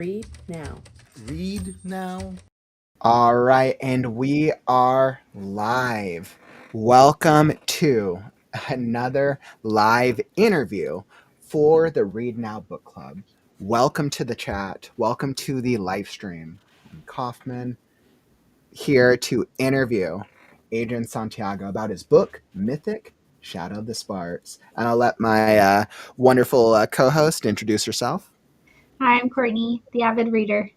Read now. Read now. All right, and we are live. Welcome to another live interview for the Read Now Book Club. Welcome to the chat. Welcome to the live stream. I'm Kaufman here to interview Adrian Santiago about his book, Mythic, Shadow of the Sparks. And I'll let my wonderful co-host introduce herself. Hi, I'm Courtney, the avid reader.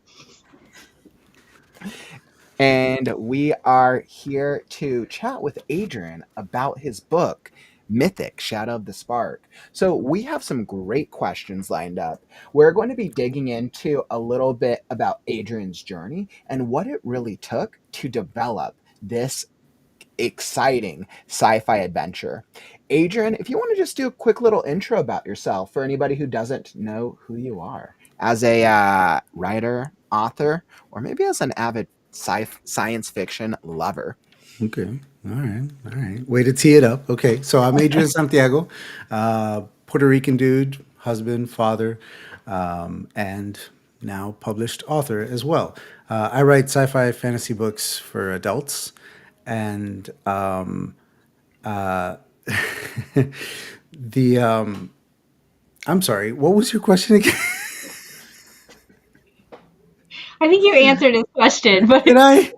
And we are here to chat with Adrian about his book, Mythic, Shadow of the Spark. So we have some great questions lined up. We're going to be digging into a little bit about Adrian's journey and what it really took to develop this exciting sci-fi adventure. Adrian, if you want to just do a quick little intro about yourself for anybody who doesn't know who you are as a writer, author, or maybe as an avid science fiction lover. Okay. All right. Way to tee it up. Okay. So I'm Adrian Santiago, Puerto Rican dude, husband, father, and now published author as well. I write sci-fi fantasy books for adults, and the I'm sorry. What was your question again? I think you answered his question, but Did I?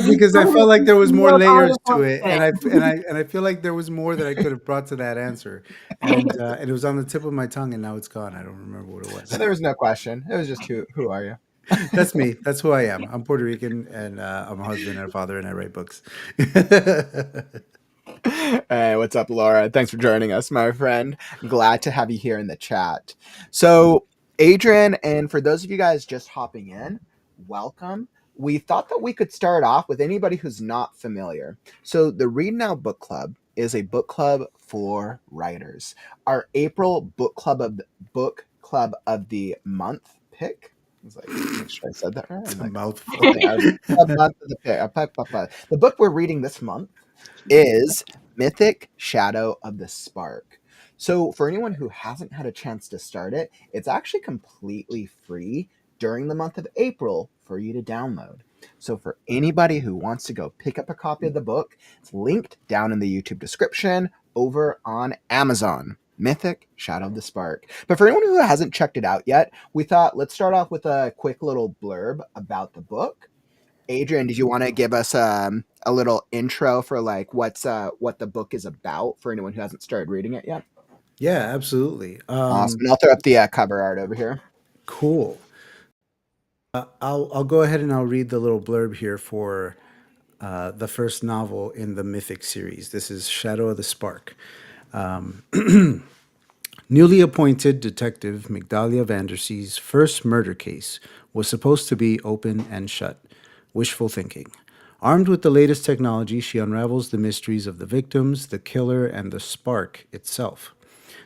Because I felt like there was more layers to it, it. and I feel like there was more that I could have brought to that answer, and it was on the tip of my tongue, and now it's gone. I don't remember what it was. There was no question. It was just who are you? That's me. That's who I am. I'm Puerto Rican, and I'm a husband and a father, and I write books. Hey, what's up, Laura? Thanks for joining us, my friend. Glad to have you here in the chat. So, Adrian, and for those of you guys just hopping in, welcome. We thought that we could start off with anybody who's not familiar. So, the Read Now Book Club is a book club for writers. Our April book club of the month pick. I was like, make sure I said that right. It's I'm a like, mouthful. okay, the book we're reading this month is Mythic, Shadow of the Spark. So for anyone who hasn't had a chance to start it, it's actually completely free during the month of April for you to download. So for anybody who wants to go pick up a copy of the book, it's linked down in the YouTube description over on Amazon. Mythic, Shadow of the Spark. But for anyone who hasn't checked it out yet, we thought let's start off with a quick little blurb about the book. Adrian, did you want to give us a little intro for like what the book is about for anyone who hasn't started reading it yet? Yeah, absolutely. Awesome. And I'll throw up the cover art over here. Cool. I'll go ahead and I'll read the little blurb here for the first novel in the Mythic series. This is Shadow of the Spark. Newly appointed Detective Migdalia Vandersea's first murder case was supposed to be open and shut. Wishful thinking. Armed with the latest technology, she unravels the mysteries of the victims, the killer, and the spark itself.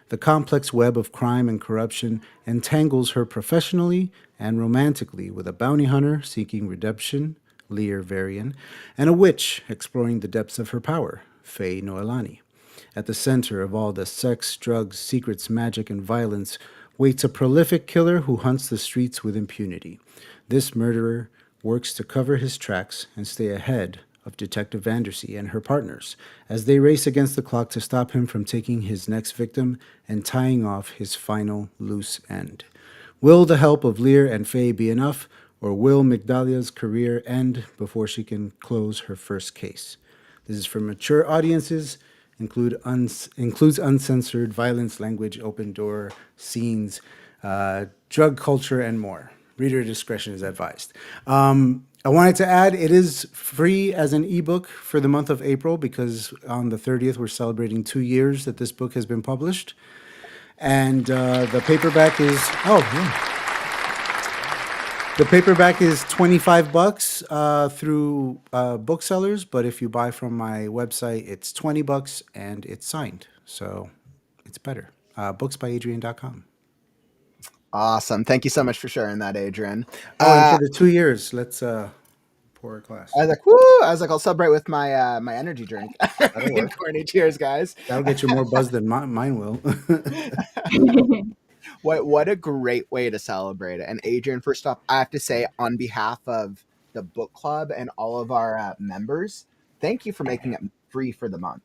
The complex web of crime and corruption entangles her professionally and romantically with a bounty hunter seeking redemption, Lear Varian, and a witch exploring the depths of her power, Faye Noelani. At the center of all the sex, drugs, secrets, magic, and violence waits a prolific killer who hunts the streets with impunity. This murderer works to cover his tracks and stay ahead of Detective Vandersea and her partners as they race against the clock to stop him from taking his next victim and tying off his final loose end. Will the help of Lear and Faye be enough, or will Migdalia's career end before she can close her first case? This is for mature audiences, includes uncensored violence, language, open door scenes, drug culture, and more. Reader discretion is advised. I wanted to add, it is free as an ebook for the month of April because on the 30th we're celebrating 2 years that this book has been published, and the paperback is the paperback is $25 through booksellers, but if you buy from my website, it's $20 and it's signed, so it's better. Booksbyadrian.com. Awesome. Thank you so much for sharing that, Adrian. And for the 2 years, let's pour a glass. I was like, woo! I was like, I'll celebrate with my my energy drink. That'll work. Corny, cheers, guys. That'll get you more buzz than mine will. What a great way to celebrate it. And Adrian, first off, I have to say, on behalf of the book club and all of our members, thank you for making it free for the month.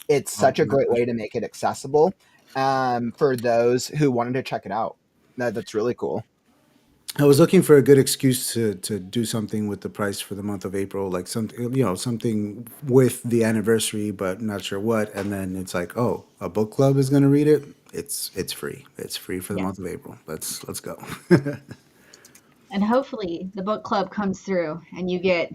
It's Oh, such a great way to make it accessible for those who wanted to check it out. That's really cool. I was looking for a good excuse to do something with the price for the month of April, like something, something with the anniversary, but not sure what. And then it's like, oh, a book club is going to read it. It's free. It's free for the Yes. month of April. Let's go. And hopefully the book club comes through and you get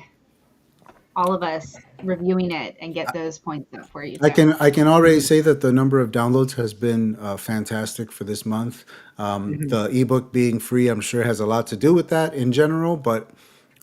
all of us reviewing it and get those points up for you. I can already say that the number of downloads has been fantastic for this month. Mhm. The ebook being free, I'm sure, has a lot to do with that in general. But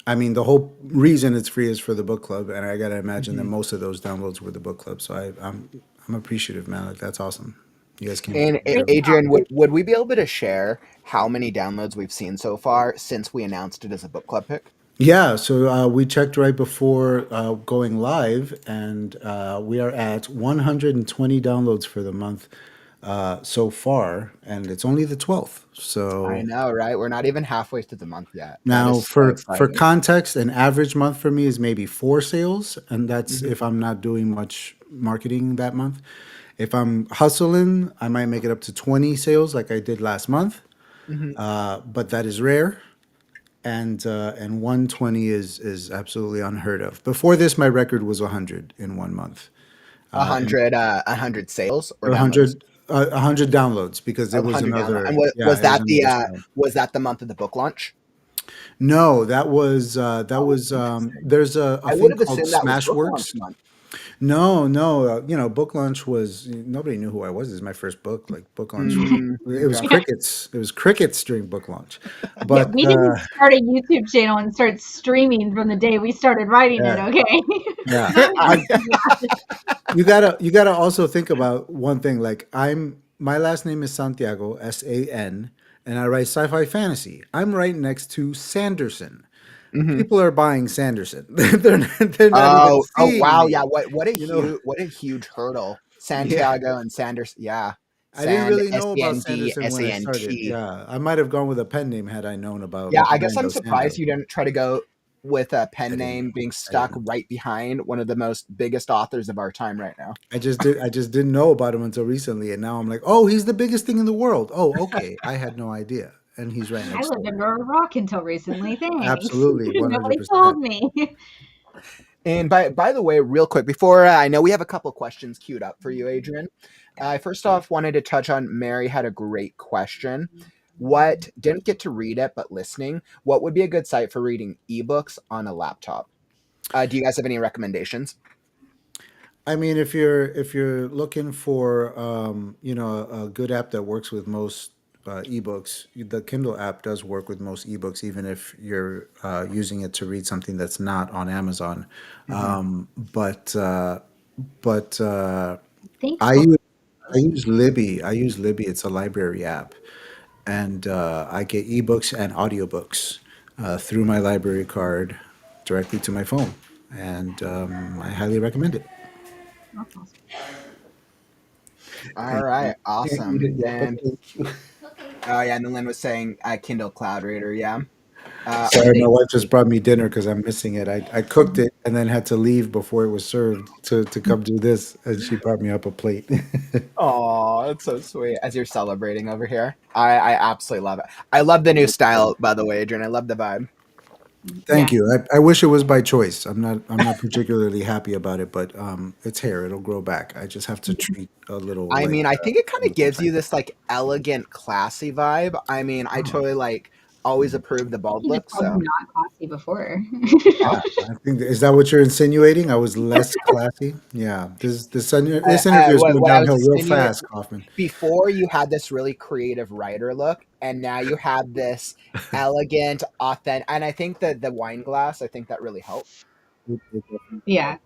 I mean, the whole reason it's free is for the book club, and I gotta imagine that Mhm. most of those downloads were the book club. So I'm appreciative, man. Like that's awesome. You guys came And through. Adrian, would we be able to share how many downloads we've seen so far since we announced it as a book club pick? Yeah, so we checked right before going live, and we are at 120 downloads for the month so far, and it's only the 12th. I So know, right? We're not even halfway through the month yet. That now, is so for exciting. context, an average month for me is maybe 4 sales, and that's Mhm. if I'm not doing much marketing that month. If I'm hustling, I might make it up to 20 sales like I did last month, Mhm. but that is rare. And 120 is absolutely unheard of. Before this, my record was 100 in 1 month. And 100 sales or downloads. 100 downloads because it Oh, was 100 download. And another, what yeah, was it was that another sale. the month of the book launch? No, that Oh, was interesting. there's a I would thing have called assumed that was book launch Smashworks. month. No, book launch was nobody knew who I was. This is my first book. Like book launch, it was Okay. crickets. It was crickets during book launch, Yeah, but we didn't start a YouTube channel and start streaming from the day we started writing it, yeah, okay? yeah. None of I, us do that. you gotta also think about one thing. Like my last name is Santiago, San, and I write sci-fi fantasy. I'm right next to Sanderson. Mhm. People are buying Sanderson. They're not even Oh seeing wow, me. yeah. What You know, a huge hurdle. yeah. Santiago and Sanders, yeah. I didn't Sand really S know E about N D Sanderson S when A I N started. T. Yeah, I might have gone with a pen name had I known about Yeah, I guess I'm Mando surprised Sando. you didn't try to go with a I pen didn't. name being I stuck didn't. right behind one of the most biggest authors of our time right now. I just didn't know about him until recently, and now I'm like, oh, he's the biggest thing in the world. Oh, okay. I had no idea, and he's right I next lived door. under a rock until recently. Thanks. Absolutely, Nobody 100%. told me. And by the way, real quick, before I know we have a couple questions queued up for you, Adrian. I first off wanted to touch on Mary had a great question. What didn't get to read it, but listening, what would be a good site for reading ebooks on a laptop? Do you guys have any recommendations? I mean, if you're looking for a good app that works with most ebooks, the Kindle app does work with most ebooks, even if you're using it to read something that's not on Amazon. Hmm. But but Thanks I for use I use Libby. I use Libby. It's a library app, and I get ebooks and audiobooks through my library card directly to my phone, and I highly recommend it. That's awesome. All Thank you. right, Can't eat awesome. it yet, but And thank you. oh yeah, and then Lynn was saying Kindle Cloud Reader. Yeah. Are Sorry, my they? wife just brought me dinner because I'm missing it. I cooked it and then had to leave before it was served to come do this, and she brought me up a plate. Oh, that's so sweet. As you're celebrating over here, I absolutely love it. I love the new style, by the way, Adrian. I love the vibe. Thank Yeah. you. I wish it was by choice. I'm not particularly happy about it, but it's hair. It'll grow back. I just have to treat a little I like mean, I think it kind a of little gives you time. this like elegant, classy vibe. I mean, I Oh, totally like always approve the I bald think you look. just called So him not classy before. yeah. I think is that what you're insinuating? I was less classy. Yeah. This interview is going what I was downhill real insinuating fast, Kaufman. before you had this really creative writer look, and now you have this elegant, authentic. And I think that the wine glass, I think that really helped. It definitely Yeah.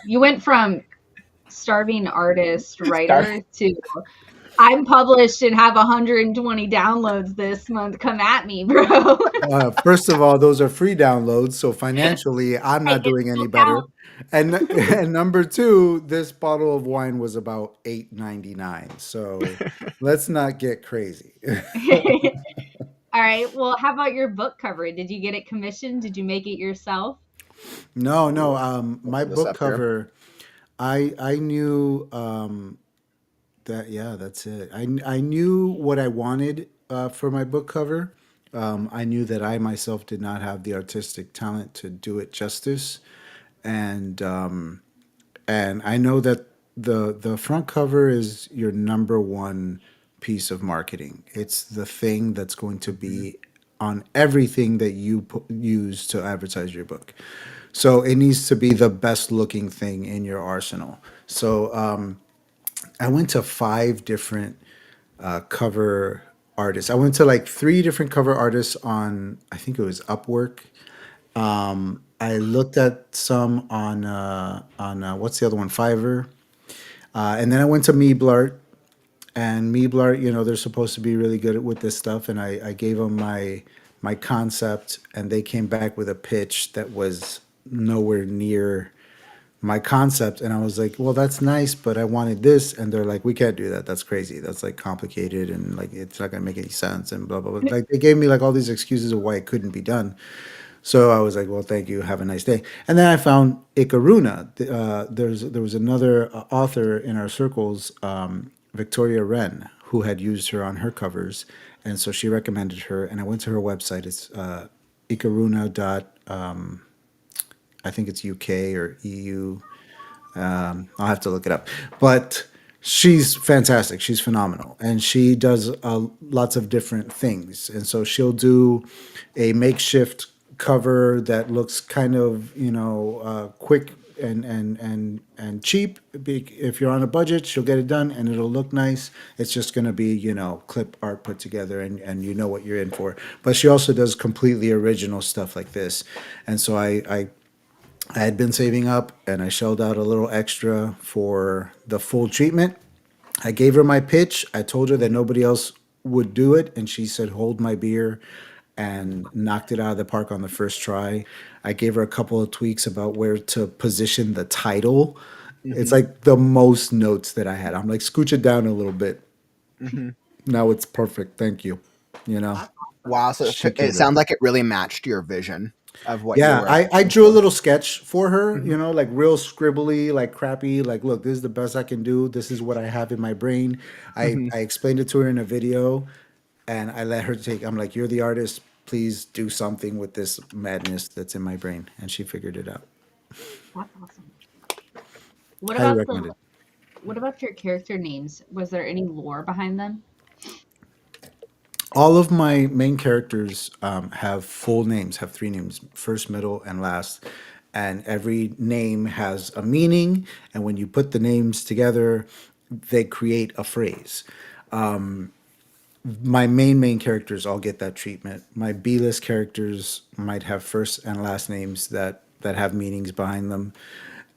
You went from starving artist Start. writer to I'm published and have 120 downloads this month. Come at me, bro. First of all, those are free downloads, so financially, I'm Hey, not it doing any still better. counts. And number two, this bottle of wine was about $8.99. So let's not get crazy. All right. Well, how about your book cover? Did you get it commissioned? Did you make it yourself? No, no. What's My this book up here? cover, I knew that. Yeah, that's it. I knew what I wanted for my book cover. I knew that I myself did not have the artistic talent to do it justice, and I know that the front cover is your number one piece of marketing. It's the thing that's going to Mhm. be on everything that you use to advertise your book. So it needs to be the best looking thing in your arsenal. So I went to five different cover artists. I went to like three different cover artists on, I think it was Upwork. I looked at some on what's the other one, Fiverr, and then I went to Meeblart. And Meeblart, they're supposed to be really good with this stuff, and I gave them my concept, and they came back with a pitch that was nowhere near my concept, and I was like, well, that's nice, but I wanted this, and they're like, we can't do that, that's crazy, that's like complicated, and like it's not gonna make any sense, and blah blah blah. Like they gave me like all these excuses of why it couldn't be done. So I was like, well, thank you, have a nice day. And then I found Ikaruna. There was another author in our circles, Victoria Wren, who had used her on her covers, and so she recommended her, and I went to her website. It's Ikaruna dot I think it's UK or EU. I'll have to look it up. But she's fantastic. She's phenomenal. And she does lots of different things. And so she'll do a makeshift cover that looks kind of, quick and cheap. If you're on a budget, she'll get it done and it'll look nice. It's just going to be, clip art put together and you know what you're in for. But she also does completely original stuff like this. And so I had been saving up and I shelled out a little extra for the full treatment. I gave her my pitch. I told her that nobody else would do it. And she said, hold my beer, and knocked it out of the park on the first try. I gave her a couple of tweaks about where to position the title. It's Mhm. like the most notes that I had. I'm like, scooch it down a little bit. Mhm. Now it's perfect. Thank you. You know, That's awesome. Wow. So she it killed it. sounds like it really matched your vision of what you Yeah, were I aiming drew a for. little sketch for her, Mhm. like real scribbly, like crappy, like, look, this is the best I can do. This is what I have in my brain. Mhm. I explained it to her in a video and I let her I'm like, you're the artist. Please do something with this madness that's in my brain. And she figured it out. That's awesome. What Highly about the recommended. what about your character names? Was there any lore behind them? All of my main characters have full names, have three names, first, middle, and last. And every name has a meaning. And when you put the names together, they create a phrase. My main characters all get that treatment. My B list characters might have first and last names that have meanings behind them,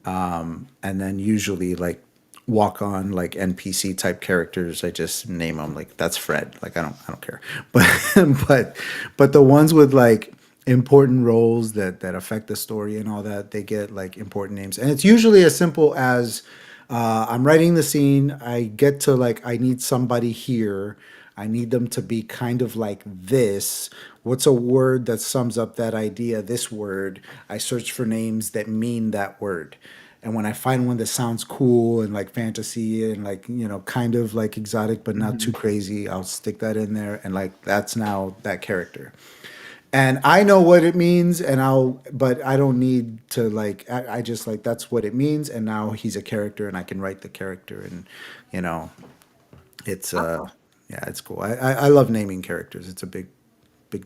and then usually like walk on like NPC type characters, I just name them like that's Fred. Like I don't care, but but but the ones with like important roles that affect the story and all that, they get like important names, and it's usually as simple as I'm writing the scene. I get to like I need somebody here. I need them to be kind of like this. What's a word that sums up that idea? This word. I search for names that mean that word. And when I find one that sounds cool and like fantasy and like, kind of like exotic, but not too Mhm. crazy, I'll stick that in there. And like, that's now that character. And I know what it means, but I don't need to like, I just like, that's what it means. And now he's a character and I can write the character. And, you know, it's, That's awesome. yeah, it's cool. I love naming characters. It's a big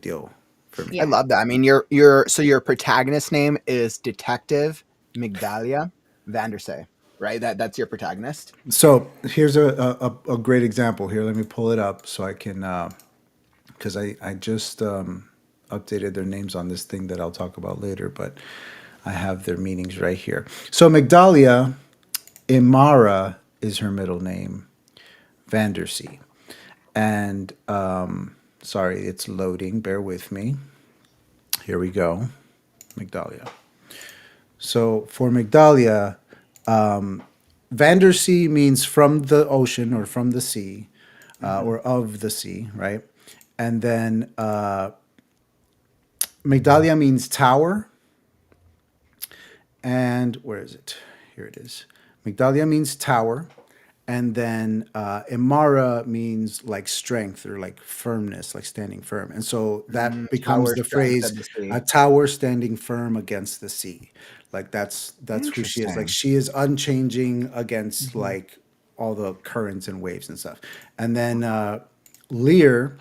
deal for me. I Yeah. love that. I mean, your protagonist name is Detective Migdalia Vandersay, right? That's your protagonist. So here's a great example here. Let me pull it up so I can, because I just updated their names on this thing that I'll talk about later, but I have their meanings right here. So Migdalia Imara is her middle name, Vandersea. And sorry, it's loading. Bear with me. Here we go. Migdalia. So for Migdalia, Vandersea means from the ocean or from the sea, or of the sea, right? And then Migdalia means tower. And where is it? Here it is. Migdalia means tower. And then Imara means like strength or like firmness, like standing firm. And so that becomes Tower the strength phrase, of the sea. a tower standing firm against the sea. Like that's who she is. Like Interesting. she is unchanging against Mhm. like all the currents and waves and stuff. And then Lear,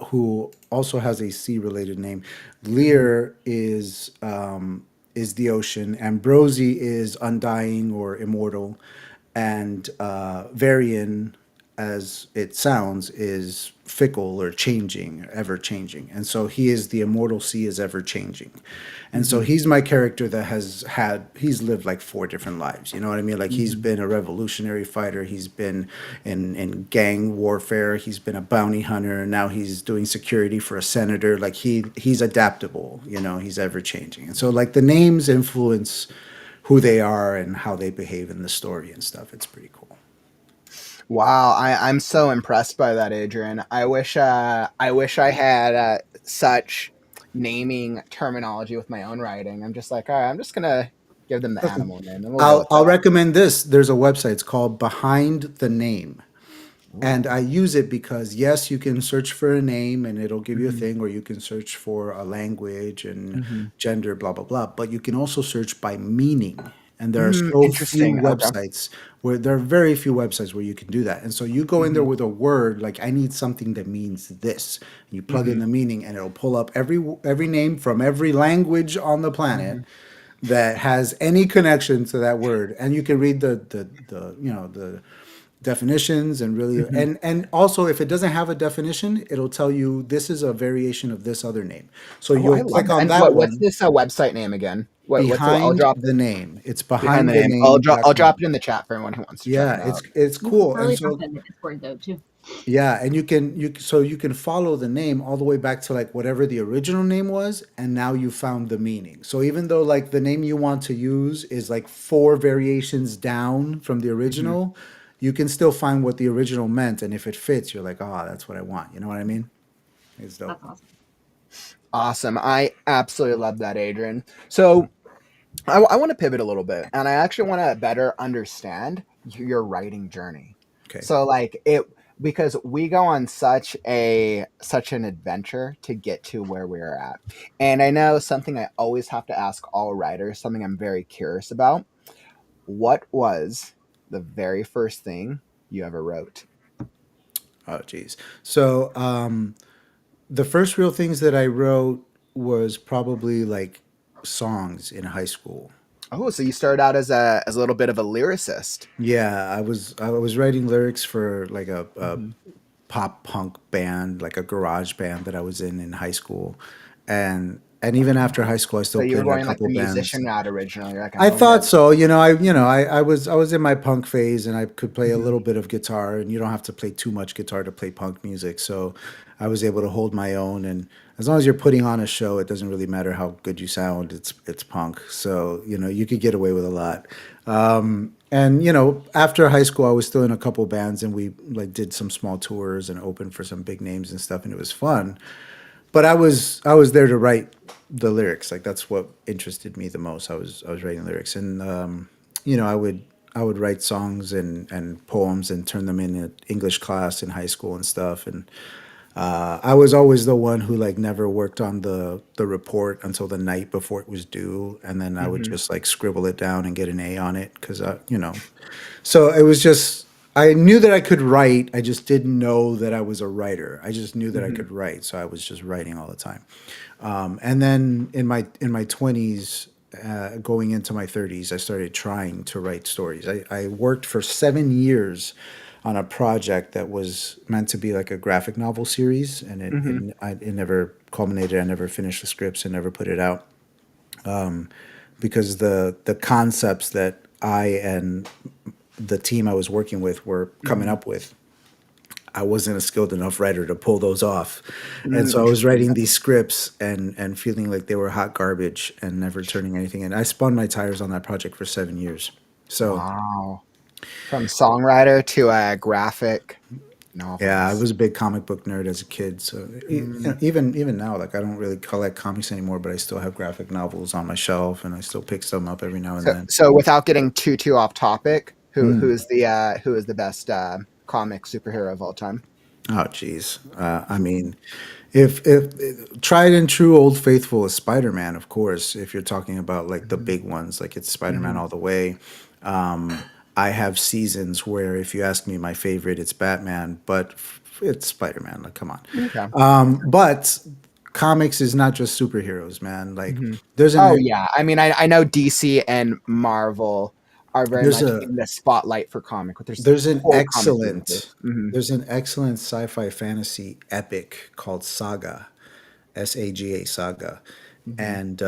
who also has a sea related name. Mhm. Lear is the ocean. Ambrosi is undying or immortal, and Varian, as it sounds, is fickle or changing, ever changing. And so he is the immortal sea is ever changing. And so Mhm. he's my character that he's lived like four different lives. You know what I mean? Like he's Mhm. been a revolutionary fighter, he's been in gang warfare, he's been a bounty hunter, and now he's doing security for a senator. Like he's adaptable, you know, he's ever changing. And so like the names influence who they are and how they behave in the story and stuff. It's pretty cool. Wow, I'm so impressed by that, Adrian. I wish I had such naming terminology with my own writing. I'm just like, all right, I'm just gonna give them the Listen, animal name, and we'll go with I'll that. recommend this. There's a website. It's called Behind the Name. And Ooh. I use it because yes, you can search for a name and it'll give you a Mhm. thing, or you can search for a language and Mhm. gender, blah blah blah. But you can also search by meaning. And there are so few Interesting. Okay. websites where there are very few websites where you can do that. And so you go in there Mhm. with a word like I need something that means this. And you plug in Mhm. the meaning and it'll pull up every name from every language on the planet Mhm. that has any connection to that word. And you can read the the definitions and really Mhm. and also if it doesn't have a definition, it'll tell you this is a variation of this other name. So Oh, I you'll love click that. on And that what's one. this website name again? What's the? I'll Behind drop the name. It's behind behind the the name. I'll name.com. drop it in the chat for anyone who wants to check Yeah, it out. it's You can cool. And totally drop so that in the Discord though too. yeah, and you can follow the name all the way back to like whatever the original name was, and now you found the meaning. So even though like the name you want to use is like four variations down from the Mhm. original, you can still find what the original meant, and if it fits, you're like, oh, that's what I want. You know what I mean? It's dope. That's awesome. Awesome. I absolutely love that, Adrian. So I want to pivot a little bit, and I actually want to better understand your writing journey. Okay. So, like it, because we go on such an adventure to get to where we're at, and I know something I always have to ask all writers, something I'm very curious about. What was the very first thing you ever wrote? Oh, geez. So the first real things that I wrote was probably like songs in high school. Oh, so you started out as a little bit of a lyricist. Yeah, I was writing lyrics for like a Hmm. pop punk band, like a garage band that I was in high school, and even after high school, I So still you were played in a going like couple the bands. musician route originally. You're like, I'm I going thought to. so, I was in my punk phase, and I could play a little bit of guitar, and you don't have to play too much guitar to play punk music, so I was able to hold my own, and as long as you're putting on a show, it doesn't really matter how good you sound. It's punk, so you could get away with a lot. And after high school, I was still in a couple bands, and we like did some small tours and opened for some big names and stuff, and it was fun. But I was there to write the lyrics. Like that's what interested me the most. I was writing lyrics, and I would write songs and poems and turn them in English class in high school and stuff. And I was always the one who like never worked on the report until the night before it was due, and then I would Hmm. just like scribble it down and get an A on it because so it was just, I knew that I could write. I just didn't know that I was a writer. I just knew that I Hmm. could write, so I was just writing all the time. And then in my 20s, going into my 30s, I started trying to write stories. I worked for 7 years on a project that was meant to be like a graphic novel series, and Hmm. it never culminated. I never finished the scripts and never put it out because the concepts that I and the team I was working with were coming Hmm. up with, I wasn't a skilled enough writer to pull those off. And so I was Interesting. writing these scripts and feeling like they were hot garbage and never turning anything in. I spun my tires on that project for 7 years. So Wow. From songwriter to a graphic yeah, I novelist. was a big comic book nerd as a kid. So Mm. even now, like I don't really collect comics anymore, but I still have graphic novels on my shelf, and I still pick some up every now and So, then. so without getting too off topic, Hmm. who is the best comic superhero of all time? Oh, geez. I mean, if tried and true old faithful is Spider Man, of course. If you're talking about like the Mhm. big ones, like it's Spider Man Mhm. all the way. I have seasons where if you ask me my favorite, it's Batman, but it's Spider Man. Like, come on. Okay. But comics is not just superheroes, man. Like, Mhm. there's Oh an yeah, I mean, I know DC and Marvel are very there's much a in the spotlight for comic, but there's there's an whole comic excellent universe. Hmm. there's an excellent sci-fi fantasy epic called Saga, Saga Saga, Hmm. and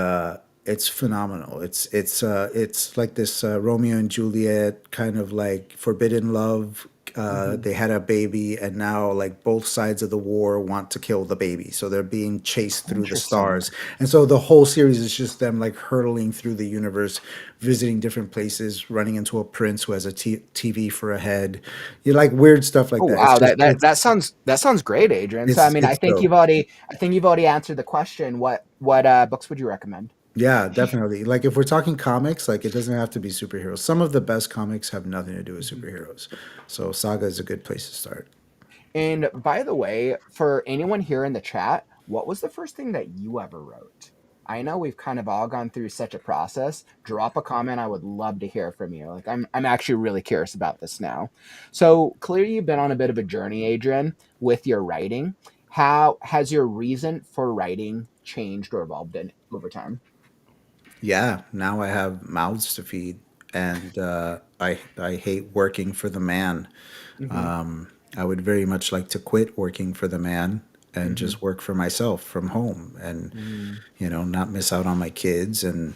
it's phenomenal. It's like this Romeo and Juliet kind of like forbidden love. Hmm. They had a baby, and now like both sides of the war want to kill the baby, so they're being chased through the Interesting. stars. And so the whole series is just them like hurtling through the universe, visiting different places, running into a prince who has a TV for a head. You like weird stuff like Oh that. It's wow, just that sounds great, Adrian. So I mean, it's dope. I think you've already answered the question. What books would you recommend? Yeah, definitely. Like if we're talking comics, like it doesn't have to be superheroes. Some of the best comics have nothing to do with Mhm. superheroes. So Saga is a good place to start. And by the way, for anyone here in the chat, what was the first thing that you ever wrote? I know we've kind of all gone through such a process. Drop a comment. I would love to hear from you. Like I'm actually really curious about this now. So clearly you've been on a bit of a journey, Adrian, with your writing. How has your reason for writing changed or evolved in over time? Yeah, now I have mouths to feed, and I hate working for the man. Hmm. I would very much like to quit working for the man and Hmm. just work for myself from home, and Mm. not miss out on my kids, and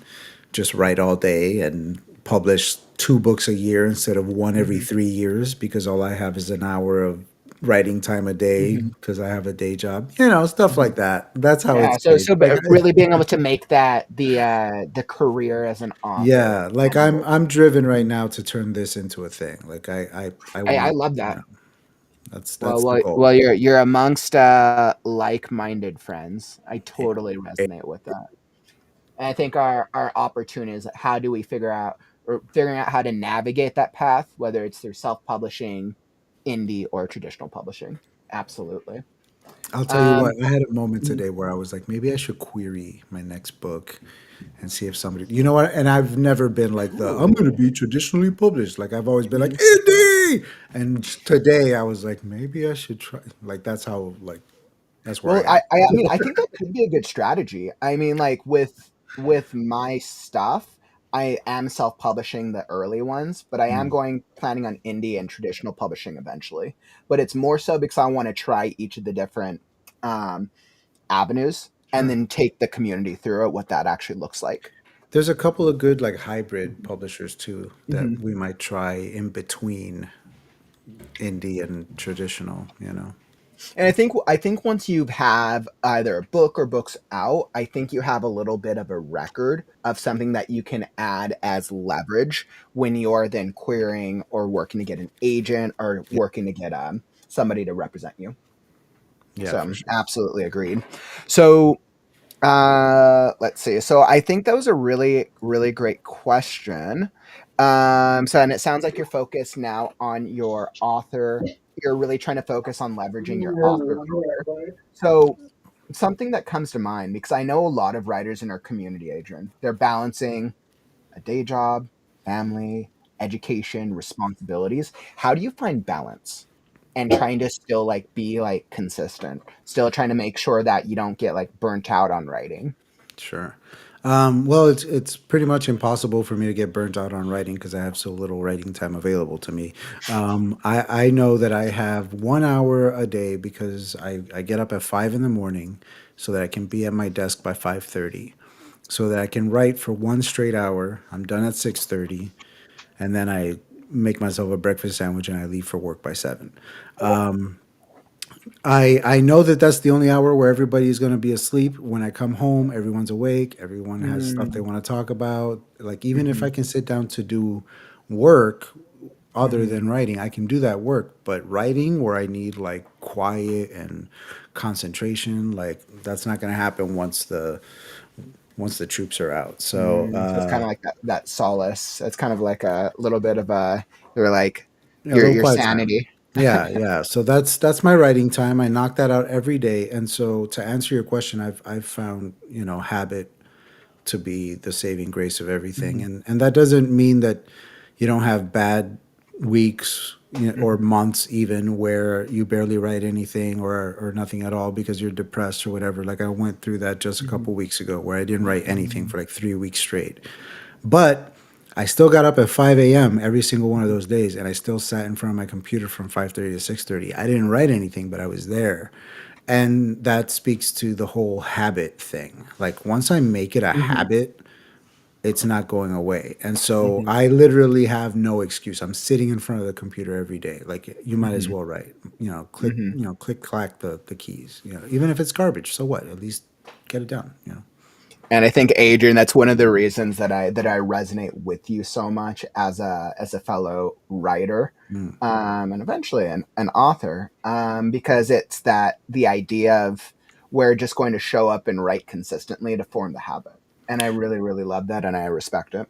just write all day and publish 2 books a year instead of one every Hmm. 3 years, because all I have is an hour of writing time a day Hmm. because I have a day job. Stuff Hmm. like that. That's how Yeah, it's changed. Like, really being able to make that the career as an author yeah, like and work. I'm driven right Mhm. now to turn this into a thing. Like I I want, love that. that's the goal. Well, you're amongst like-minded friends. I totally Eh, resonate with that. And I think our opportunity is how do we figuring out how to navigate that path, whether it's through self-publishing, indie, or traditional publishing. Absolutely. I'll tell you what, Um, I had a moment mhm, today where I was like, maybe I should query my next book and see if somebody, you know what? And I've never been like I'm going to ooh, be traditionally published. Like I've always been like mhm. indie. And today I was like, maybe I should try. Like that's how like that's where I Well, am. I mean, I think that could be a good strategy. I mean, like with my stuff, I am self-publishing the early ones, but I am Mm, going planning on indie and traditional publishing eventually. But it's more so because I want to try each of the different um, avenues and sure. then take the community through it, what that actually looks like. There's a couple of good like hybrid publishers too that Mhm. we might try in between indie and traditional. And I think once you have either a book or books out, I think you have a little bit of a record of something that you can add as leverage when you're then querying or working to get an agent or Yeah, working to get somebody to represent you. yeah, So for sure. absolutely agreed. So let's see. So I think that was a really great question. So and it sounds like you're focused now on your author. You're really trying to focus on leveraging your author career. So something that comes to mind because I know a lot of writers in our community, Adrian, they're balancing a day job, family, education, responsibilities. How do you find balance? And trying to still like be like consistent, still trying to make sure that you don't get like burnt out on writing. Sure. Well, it's pretty much impossible for me to get burnt out on writing because I have so little writing time available to me. I know that I have 1 hour a day because I get up at 5 in the morning so that I can be at my desk by 5:30, so that I can write for 1 straight hour. I'm done at 6:30, and then I make myself a breakfast sandwich and I leave for work by 7. I know that that's the only hour where everybody's going to be asleep. When I come home, everyone's awake. Everyone has stuff they Mm, want to talk about. Like even if I mhm, can sit down to do work other mhm, than writing, I can do that work. But writing where I need like quiet and concentration, like that's not going to happen once the troops are out. So so it's kind of like that solace. It's kind of like a little bit of a you're like yeah, a little your quiet time. sanity. Yeah, yeah. So that's my writing time. I knock that out every day. And so to answer your question, I've found, habit to be the saving grace of everything. Mhm, And that doesn't mean that you don't have bad weeks, or mhm, months even where you barely write anything or nothing at all because you're depressed or whatever. Like I went through that just a mhm, couple weeks ago where I didn't write anything mhm, for like 3 weeks straight. But I still got up at 5 a.m. every single one of those days, and I still sat in front of my computer from 5:30 to 6:30. I didn't write anything, but I was there. And that speaks to the whole habit thing. Like once I make it a mhm, habit, it's not going away. And so mhm, I literally have no excuse. I'm sitting in front of the computer every day. Like you might as mhm, well write. Click, mhm. click clack the keys. Even if it's garbage, so what? At least get it done. And I think Adrian, that's one of the reasons that I resonate with you so much as a fellow writer, Mm. and eventually an author, because it's that the idea of we're just going to show up and write consistently to form the habit, and I really really love that, and I respect it.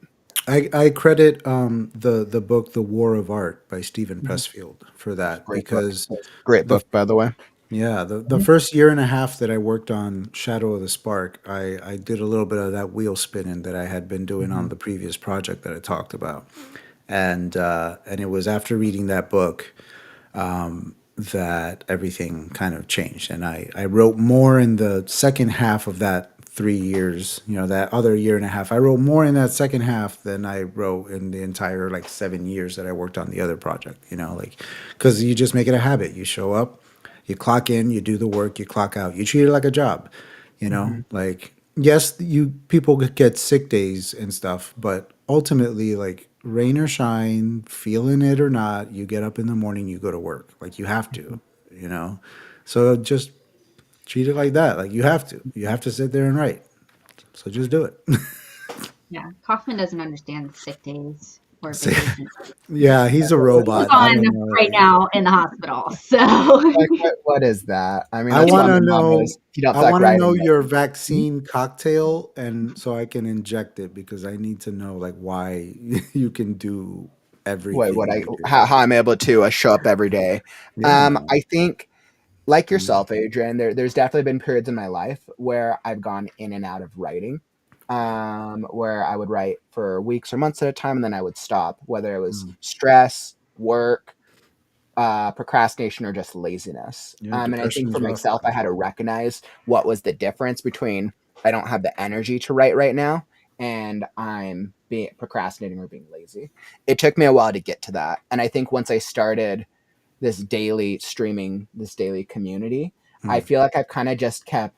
I credit the book The War of Art by Stephen Mhm. Pressfield for that Great book, because great the book, by the way. the first year and a half that I worked on Shadow of the Spark, I did a little bit of that wheel spinning that I had been doing on Mhm. the previous project that I talked about, and it was after reading that book that everything kind of changed. And I wrote more in the second half of that 3 years, that other year and a half. I wrote more in that second half than I wrote in the entire like 7 years that I worked on the other project, like, because you just make it a habit. You show up, you clock in, you do the work, you clock out, you treat it like a job, Mhm. like, yes, you people get sick days and stuff, but ultimately, like, rain or shine, feeling it or not, you get up in the morning, you go to work. Like, you have to, you know? So just treat it like that. Like, you have to. You have to sit there and write. So just do it. Yeah, Kaufman doesn't understand sick days or Say- vacation. yeah, he's a He's robot. I on don't know. right now in the hospital. So Like what is that? I mean, I that's want why my to mom know. is. If you don't I start want to know writing, your Mhm. vaccine cocktail, and so I can inject it because I need to know like why you can do What everything I you do. how I'm able to show up every day. Yeah, man. I think like Mm, yourself, Adrian, there's definitely been periods in my life where I've gone in and out of writing, where I would write for weeks or months at a time, and then I would stop, whether it was mm. stress, work, procrastination, or just laziness. Yeah, And I think depression's for rough. myself, I had to recognize what was the difference between I don't have the energy to write right now and I'm being procrastinating or being lazy. It took me a while to get to that. And I think once I started this daily streaming, this daily community, I Mm. feel like I've kind of just kept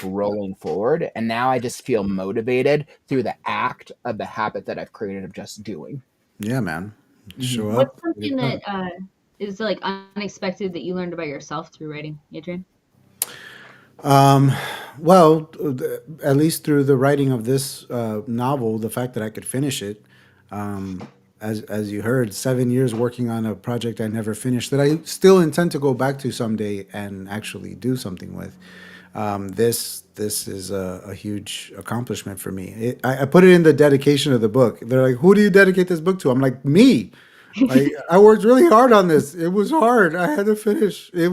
rolling forward, and now I just feel motivated through the act of the habit that I've created of just doing. Yeah, man. Mhm. Show what's up, get something it that done. is like unexpected that you learned about yourself through writing, Adrian? Well, at least through the writing of this novel, the fact that I could finish it, as you heard, 7 years working on a project I never finished that I still intend to go back to someday and actually do something with. This is a huge accomplishment for me. I put it in the dedication of the book. They're like, "Who do you dedicate this book to?" I'm like, "Me." Like I worked really hard on this. It was hard. I had to finish it.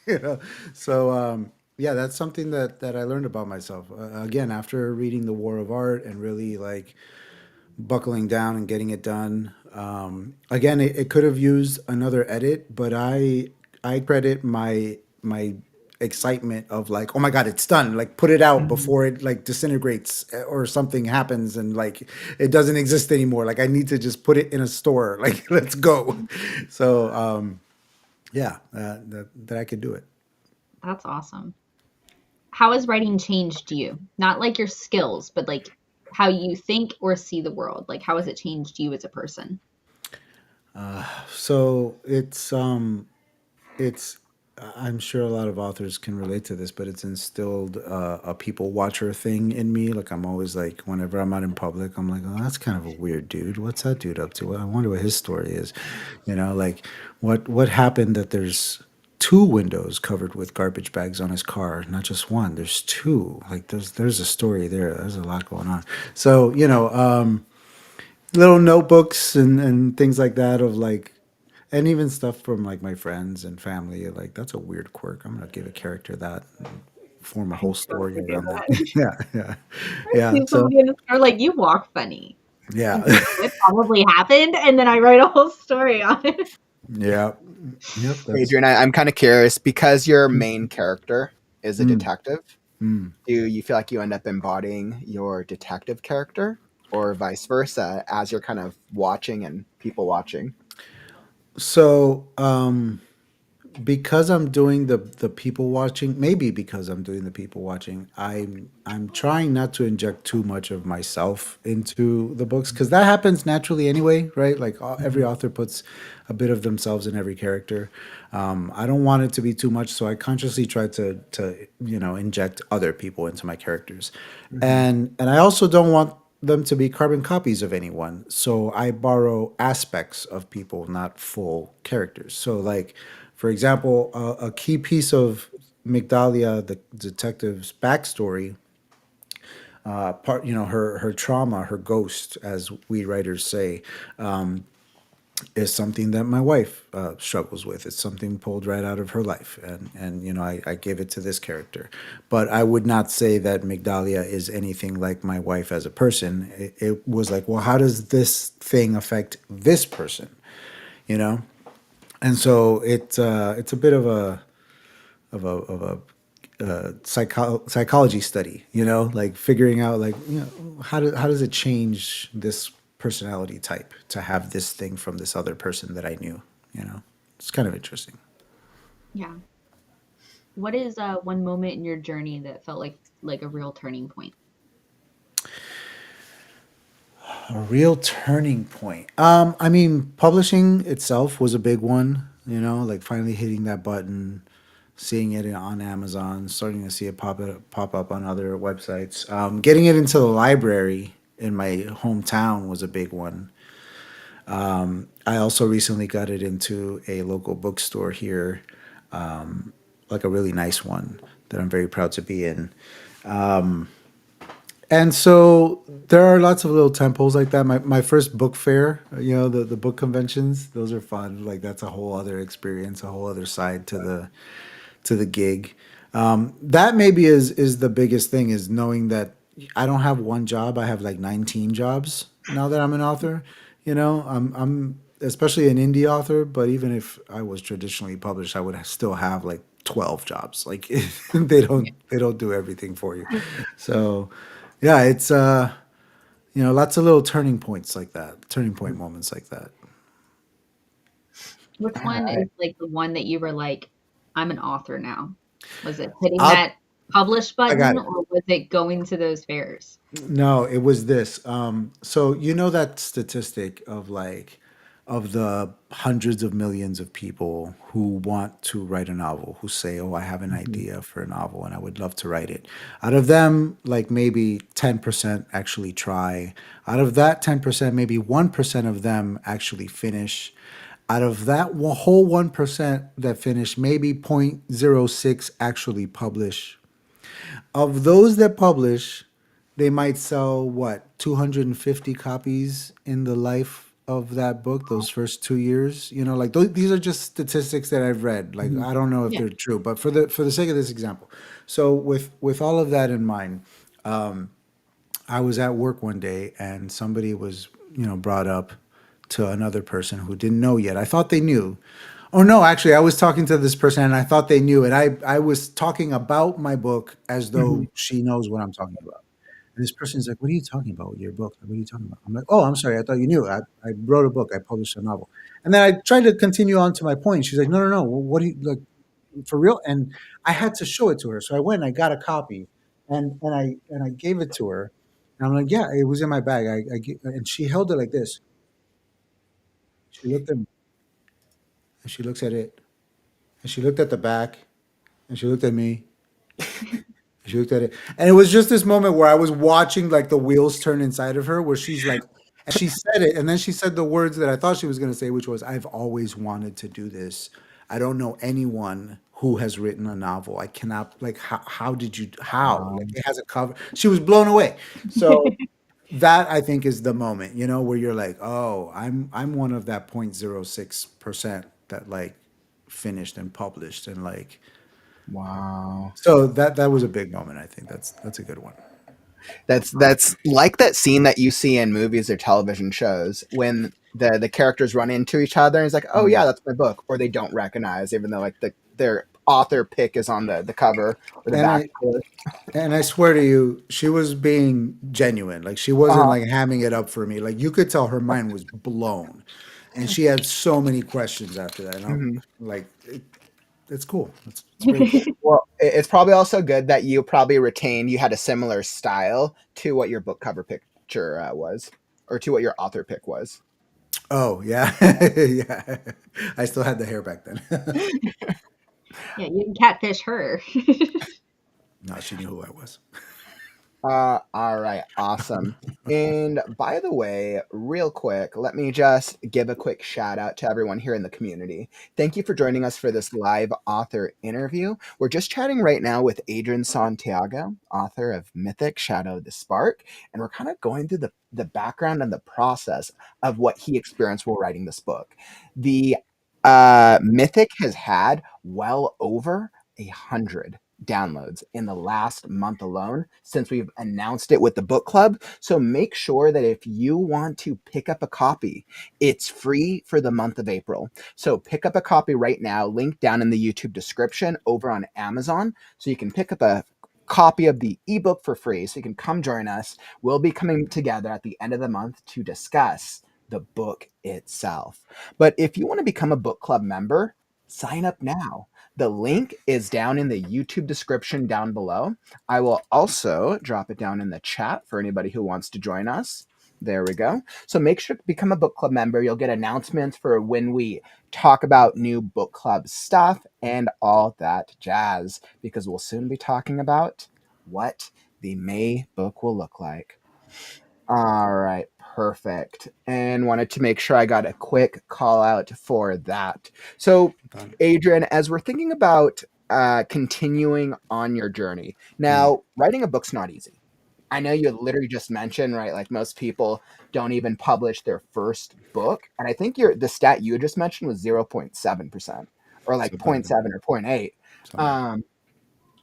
You know, so yeah, that's something that I learned about myself. Again, after reading The War of Art and really like buckling down and getting it done. Again, it could have used another edit, but I credit my excitement of like, oh my god, it's done. Like put it out Mhm. before it like disintegrates or something happens and like it doesn't exist anymore. Like I need to just put it in a store. Like let's go. So yeah, that I could do it. That's awesome. How has writing changed you? Not like your skills, but like how you think or see the world. Like how has it changed you as a person? So it's I'm sure a lot of authors can relate to this, but it's instilled a people watcher thing in me. Like I'm always like, whenever I'm out in public, I'm like, oh, that's kind of a weird dude. What's that dude up to? I wonder what his story is. Like what happened that there's two windows covered with garbage bags on his car, not just one. There's two. Like there's a story there. There's a lot going on. So little notebooks and things like that of like, and even stuff from like my friends and family, like that's a weird quirk, I'm gonna give a character that and form a whole I'm so story sick of around that. that. Yeah. I Yeah, see so somebody in the store like you walk funny. yeah. And so it probably happened, and then I write a whole story on it. Yeah, yep, that's Adrian, I'm kind of curious because your main character is a mm, detective. mm. Do you feel like you end up embodying your detective character, or vice versa, as you're kind of watching and people watching? So because I'm doing the people watching, maybe because I'm doing the people watching, I'm trying not to inject too much of myself into the books because that happens naturally anyway, right? Like every author puts a bit of themselves in every character. I don't want it to be too much, so I consciously try to inject other people into my characters, Mm-hmm. and I also don't want them to be carbon copies of anyone. So I borrow aspects of people, not full characters. So, like, for example, a key piece of Migdalia, the detective's backstory, her trauma, her ghost, as we writers say, is something that my wife struggles with. It's something pulled right out of her life, and I gave it to this character. But I would not say that Migdalia is anything like my wife as a person. It was like, well, how does this thing affect this person? You know, and so it's a bit of a psychology study, like figuring out like how does it change this personality type to have this thing from this other person that I knew. It's kind of interesting. Yeah. What is one moment in your journey that felt like a real turning point? A real turning point. I mean, publishing itself was a big one. Like finally hitting that button, seeing it on Amazon, starting to see it pop up on other websites. Getting it into the library in my hometown was a big one. I also recently got it into a local bookstore here, like a really nice one that I'm very proud to be in. And so there are lots of little temples like that. My first book fair, the book conventions, those are fun. Like that's a whole other experience, a whole other side to the gig. That maybe is the biggest thing is knowing that I don't have one job. I have like 19 jobs now that I'm an author. I'm especially an indie author, but even if I was traditionally published, I would still have like 12 jobs. Like they don't do everything for you. So yeah, it's lots of little turning points like that, turning point moments like that. Which All one right. is like the one that you were like, I'm an author now? Was it hitting I'll that publish I got button it. or was it going to those fairs? No, it was this. So that statistic of like of the hundreds of millions of people who want to write a novel, who say, "Oh, I have an Mhm. idea for a novel and I would love to write it." Out of them, like maybe 10% actually try. Out of that 10%, maybe 1% of them actually finish. Out of that whole 1% that finish, maybe 0.06 actually publish. Of those that publish, they might sell what 250 copies in the life of that book, those first 2 years. Like these are just statistics that I've read. Like Mhm. I don't know if Yeah. they're true, but for the sake of this example, so with all of that in mind, I was at work one day and somebody was, brought up to another person who didn't know yet. I thought they knew. Oh no, actually I was talking to this person and I thought they knew, and I was talking about my book as though Mhm. she knows what I'm talking about. And this person is like, "What are you talking about with your book? Like, what are you talking about?" I'm like, "Oh, I'm sorry. I thought you knew. I wrote a book. I published a novel." And then I tried to continue on to my point. She's like, "No, no, no. What do you like for real?" And I had to show it to her. So I went and I got a copy, and I gave it to her. And I'm like, "Yeah, it was in my bag." And she held it like this. She looked at me and she looks at it And she looked at the back, and she looked at me. She looked at it, and it was just this moment where I was watching like the wheels turn inside of her, where she's like, and she said it, and then she said the words that I thought she was going to say, which was, "I've always wanted to do this. I don't know anyone who has written a novel. I cannot like how did you how like Um, it has a cover." She was blown away. So that I think is the moment, where you're like, "Oh, I'm one of that 0.06% that like finished and published and like." wow. So that was a big moment. I think that's a good one. That's like that scene that you see in movies or television shows when the characters run into each other and it's like, oh Mm. yeah, that's my book, or they don't recognize, even though like their author pick is on the cover or the And back I cover. and I swear to you, she was being genuine. Like she wasn't Uh-huh. like hamming it up for me. Like you could tell her mind was blown, and she had so many questions after that. And I'm Mhm. like, it's cool. It's very cool. Well, it's probably also good that you probably retained, you had a similar style to what your book cover picture was, or to what your author pick was. Oh yeah, yeah. I still had the hair back then. Yeah, you can catfish her. No, she knew who I was. All right, awesome. And by the way, real quick, let me just give a quick shout out to everyone here in the community. Thank you for joining us for this live author interview. We're just chatting right now with Adrian Santiago, author of Mythic, Shadow of the Spark, and we're kind of going through the background and the process of what he experienced while writing this book. The Mythic has had well over 100 downloads in the last month alone since we've announced it with the book club. So make sure that if you want to pick up a copy, it's free for the month of April. So pick up a copy right now, link down in the YouTube description over on Amazon. So you can pick up a copy of the ebook for free. So you can come join us. We'll be coming together at the end of the month to discuss the book itself. But if you want to become a book club member, sign up now. The link is down in the YouTube description down below. I will also drop it down in the chat for anybody who wants to join us. There we go. So make sure to become a book club member. You'll get announcements for when we talk about new book club stuff and all that jazz, because we'll soon be talking about what the May book will look like. All right, perfect. And wanted to make sure I got a quick call out for that. So, Done. Adrian, as we're thinking about continuing on your journey, Mm. now writing a book's not easy. I know you literally just mentioned, right? Like most people don't even publish their first book, and I think the stat you just mentioned was 0.7%, or like Something zero point like that. 0.7 or zero point 0.8. Something like that. Um,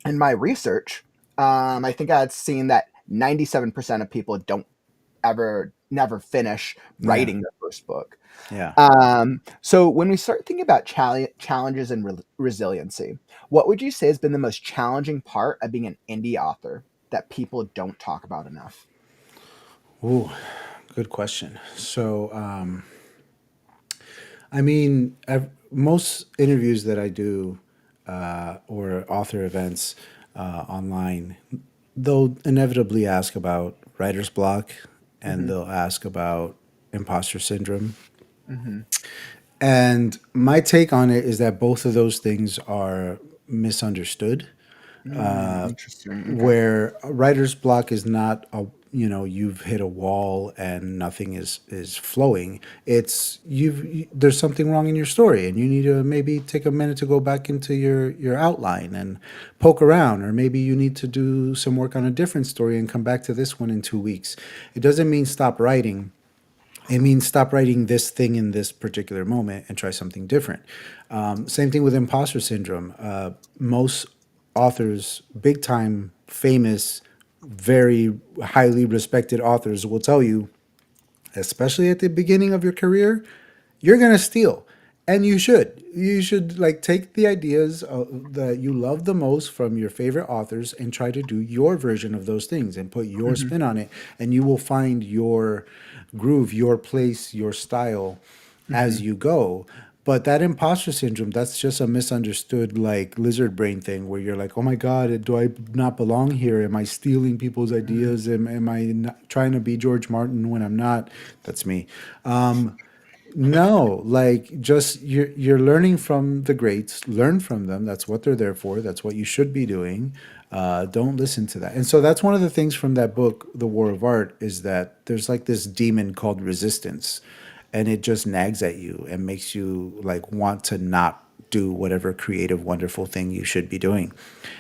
in my research, I think I had seen that 97% of people don't ever never finish Yeah. writing their first book. Yeah. So when we start thinking about challenges and resiliency, what would you say has been the most challenging part of being an indie author that people don't talk about enough? Ooh, good question. So, I mean, most interviews that I do or author events online, they'll inevitably ask about writer's block and Hmm. they'll ask about imposter syndrome. Hmm. And my take on it is that both of those things are misunderstood. Interesting. Okay. Where a writer's block is not a, you've hit a wall and nothing is flowing. It's there's something wrong in your story and you need to maybe take a minute to go back into your outline and poke around, or maybe you need to do some work on a different story and come back to this one in 2 weeks. It doesn't mean stop writing. It means stop writing this thing in this particular moment and try something different. Same thing with imposter syndrome. Most authors, big time, famous, very highly respected authors will tell you, especially at the beginning of your career, you're gonna steal, and you should. You should like take the ideas that you love the most from your favorite authors and try to do your version of those things and put your Hmm. spin on it, and you will find your groove, your place, your style Hmm. as you go. But that imposter syndrome, that's just a misunderstood like lizard brain thing where you're like, oh my God, do I not belong here? Am I stealing people's ideas? Am I not trying to be George Martin when I'm not? That's me. No, like just you're learning from the greats. Learn from them. That's what they're there for. That's what you should be doing. Don't listen to that. And so that's one of the things from that book, The War of Art, is that there's like this demon called resistance, and it just nags at you and makes you like want to not do whatever creative, wonderful thing you should be doing.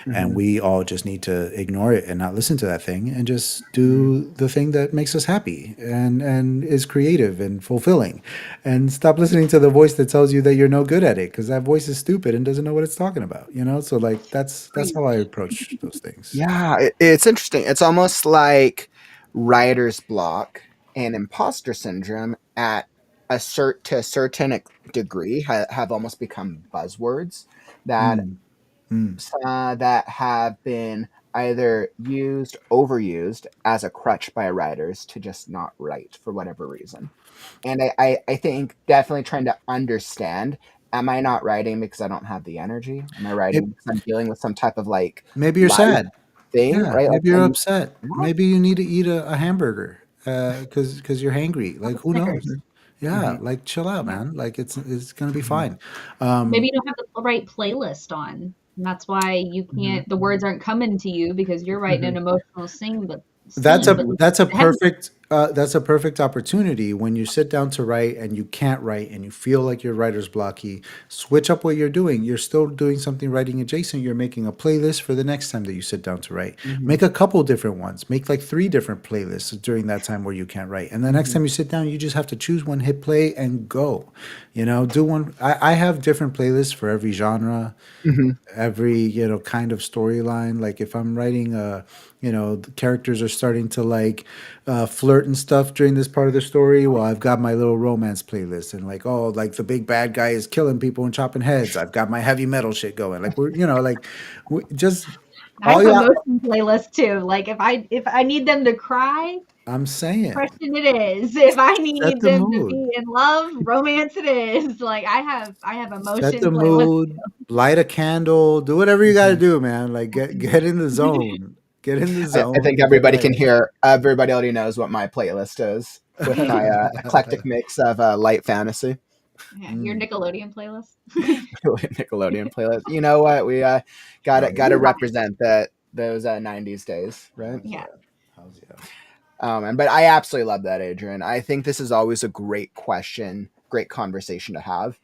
And Hmm. we all just need to ignore it and not listen to that thing and just Hmm. do the thing that makes us happy and is creative and fulfilling. And stop listening to the voice that tells you that you're no good at it, because that voice is stupid and doesn't know what it's talking about, you know? So like that's how I Preach. approach those things. Yeah, it's interesting. It's almost like writer's block and imposter syndrome at to a certain degree have almost become buzzwords that Mm, mm. that have been either used, overused as a crutch by writers to just not write for whatever reason. And I think definitely trying to understand, am I not writing because I don't have the energy? Am I writing It, because I'm dealing with some type of like maybe you're life sad. thing, Yeah, right? Like, maybe you're and upset. yeah. Maybe you need to eat a hamburger because you're hangry. Have Like a who Snickers. knows? Mhm. Yeah, Mhm. like chill out, Yeah. man. Like it's gonna be Mhm. fine. Maybe Um, you don't have the right playlist on. And that's why you Mhm. can't, the words aren't coming to you because you're writing an Mhm. emotional scene, but like, that's a the heavy. perfect opportunity when you sit down to write and you can't write and you feel like you're writer's blocky. Switch up what you're doing. You're still doing something writing adjacent. You're making a playlist for the next time that you sit down to write. Mhm. Make a couple different ones. Make like three different playlists during that time where you can't write. And the next Mhm. time you sit down, you just have to choose one, hit play, and go. You know, do one. I have different playlists for every genre, Mhm. every kind of storyline. Like if I'm writing the characters are starting to like flirt and stuff during this part of the story, well, I've got my little romance playlist. And like, oh, like the big bad guy is killing people and chopping heads, I've got my heavy metal shit going. Like we're like just I all have y'all. emotion playlist too. Like if I need them to cry, I'm saying, depression it is. If I set need the them to mood. be in love, romance it is. Like I have Set emotion the playlist. mood, light a candle, do whatever you got to Mhm. do, man. Like get in the zone, get in the I zone think and get everybody can writing. hear. Everybody already knows what my playlist is with my eclectic mix of light fantasy. Yeah, your Mm. Nickelodeon playlist. Nickelodeon playlist. You know what? We got to Hell got to yeah. represent that those '90s days, right? How's Yeah. that? How's yeah? And but I absolutely love that, Adrian. I think this is always a great question, great conversation to have.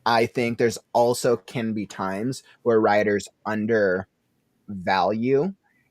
I think there's also can be times where writers undervalue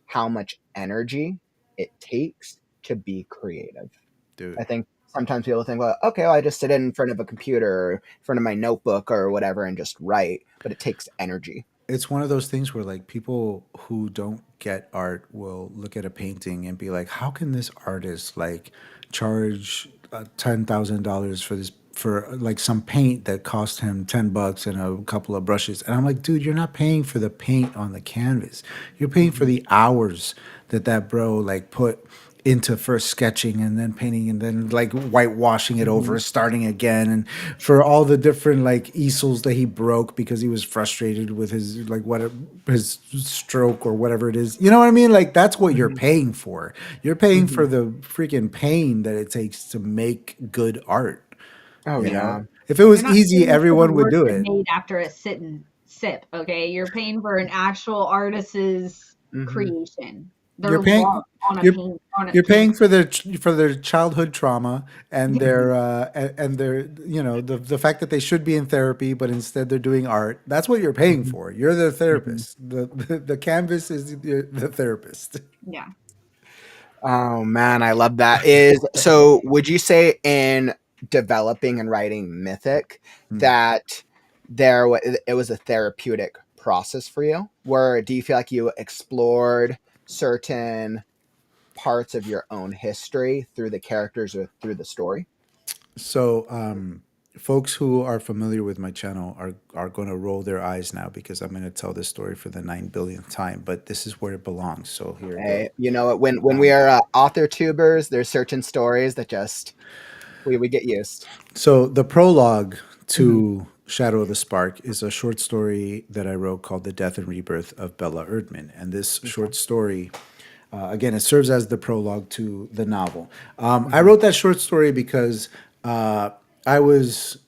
how much energy it takes to be creative. I Dude. think sometimes people think, well, okay, well, I just sit in front of a computer or in front of my notebook or whatever and just write, but it takes energy. It's one of those things where like people who don't get art will look at a painting and be like, how can this artist like charge $10,000 for this, for like some paint that cost him $10 and a couple of brushes? And I'm like, dude, you're not paying for the paint on the canvas. You're paying for Mhm. the hours that bro like put into first sketching and then painting and then like whitewashing it over, Mhm. starting again, and for all the different like easels that he broke because he was frustrated with his like what his stroke or whatever it is. You know what I mean? Like that's what you're Mhm. paying for. You're paying for Mhm. the freaking pain that it takes to make good art. Oh You know, yeah. if it You're was not easy, paying for the everyone would work do that it. made after a sit and sip, okay? You're paying for an actual artist's Mhm. creation. You're Their paying. love on a You're paint on a you're paint. paying for their childhood trauma and Mhm. their the fact that they should be in therapy but instead they're doing art. That's what you're paying Mhm. for. You're the Mhm. therapist. The canvas is the therapist. Yeah. Oh man, I love that. Is so would you say in developing and writing Mythic Hmm. that it was a therapeutic process for you? Where do you feel like you explored certain parts of your own history through the characters or through the story? So, folks who are familiar with my channel are going to roll their eyes now because I'm going to tell this story for the 9 billionth time. But this is where it belongs. So here it goes. Hey, you know when we Um, are author tubers, there's certain stories that just we get used. So the prologue Hmm. to Shadow of the Spark is a short story that I wrote called "The Death and Rebirth of Bella Erdman," and this Okay. short story, again, it serves as the prologue to the novel. I Hmm. wrote that short story because I was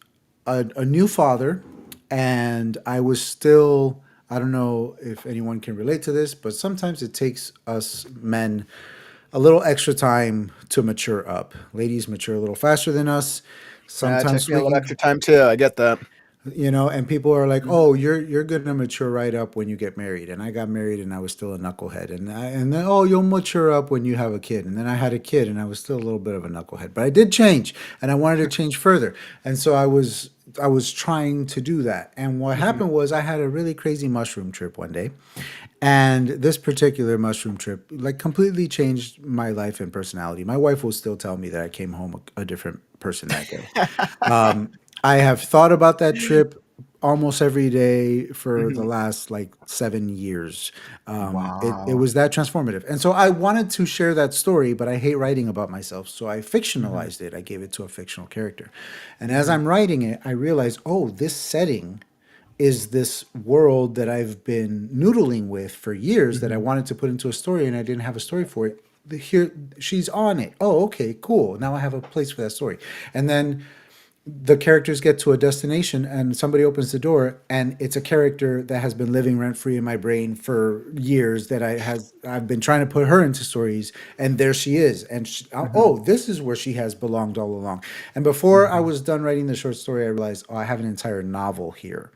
a new father, and I was still. I don't know if anyone can relate to this, but sometimes it takes us men a little extra time to mature up. Ladies mature a little faster than us. It took Sometimes me a we little can, extra time too. I get that. and people are like, Mhm. "Oh, you're gonna mature right up when you get married." And I got married, and I was still a knucklehead. And then, oh, you'll mature up when you have a kid. And then I had a kid, and I was still a little bit of a knucklehead. But I did change, and I wanted to change further. And so I was trying to do that. And what Mhm. happened was I had a really crazy mushroom trip one day. And this particular mushroom trip, like, completely changed my life and personality. My wife will still tell me that I came home a different person that day. I have thought about that trip almost every day for the Mhm. last like 7 years. It Wow. was that transformative. And so I wanted to share that story, but I hate writing about myself. So I Mhm. fictionalized it. I gave it to a fictional character. And as Mhm. I'm writing it, I realized, oh, this setting is this world that I've been noodling with for years that I Mhm. wanted to put into a story and I didn't have a story for it. Here, she's on it. Oh, okay, cool. Now I have a place for that story. And then the characters get to a destination and somebody opens the door and it's a character that has been living rent free in my brain for years that I've been trying to put her into stories, and there she is, and Mhm. oh, this is where she has belonged all along. And before I Mhm. was done writing the short story, I realized, oh, I have an entire novel here.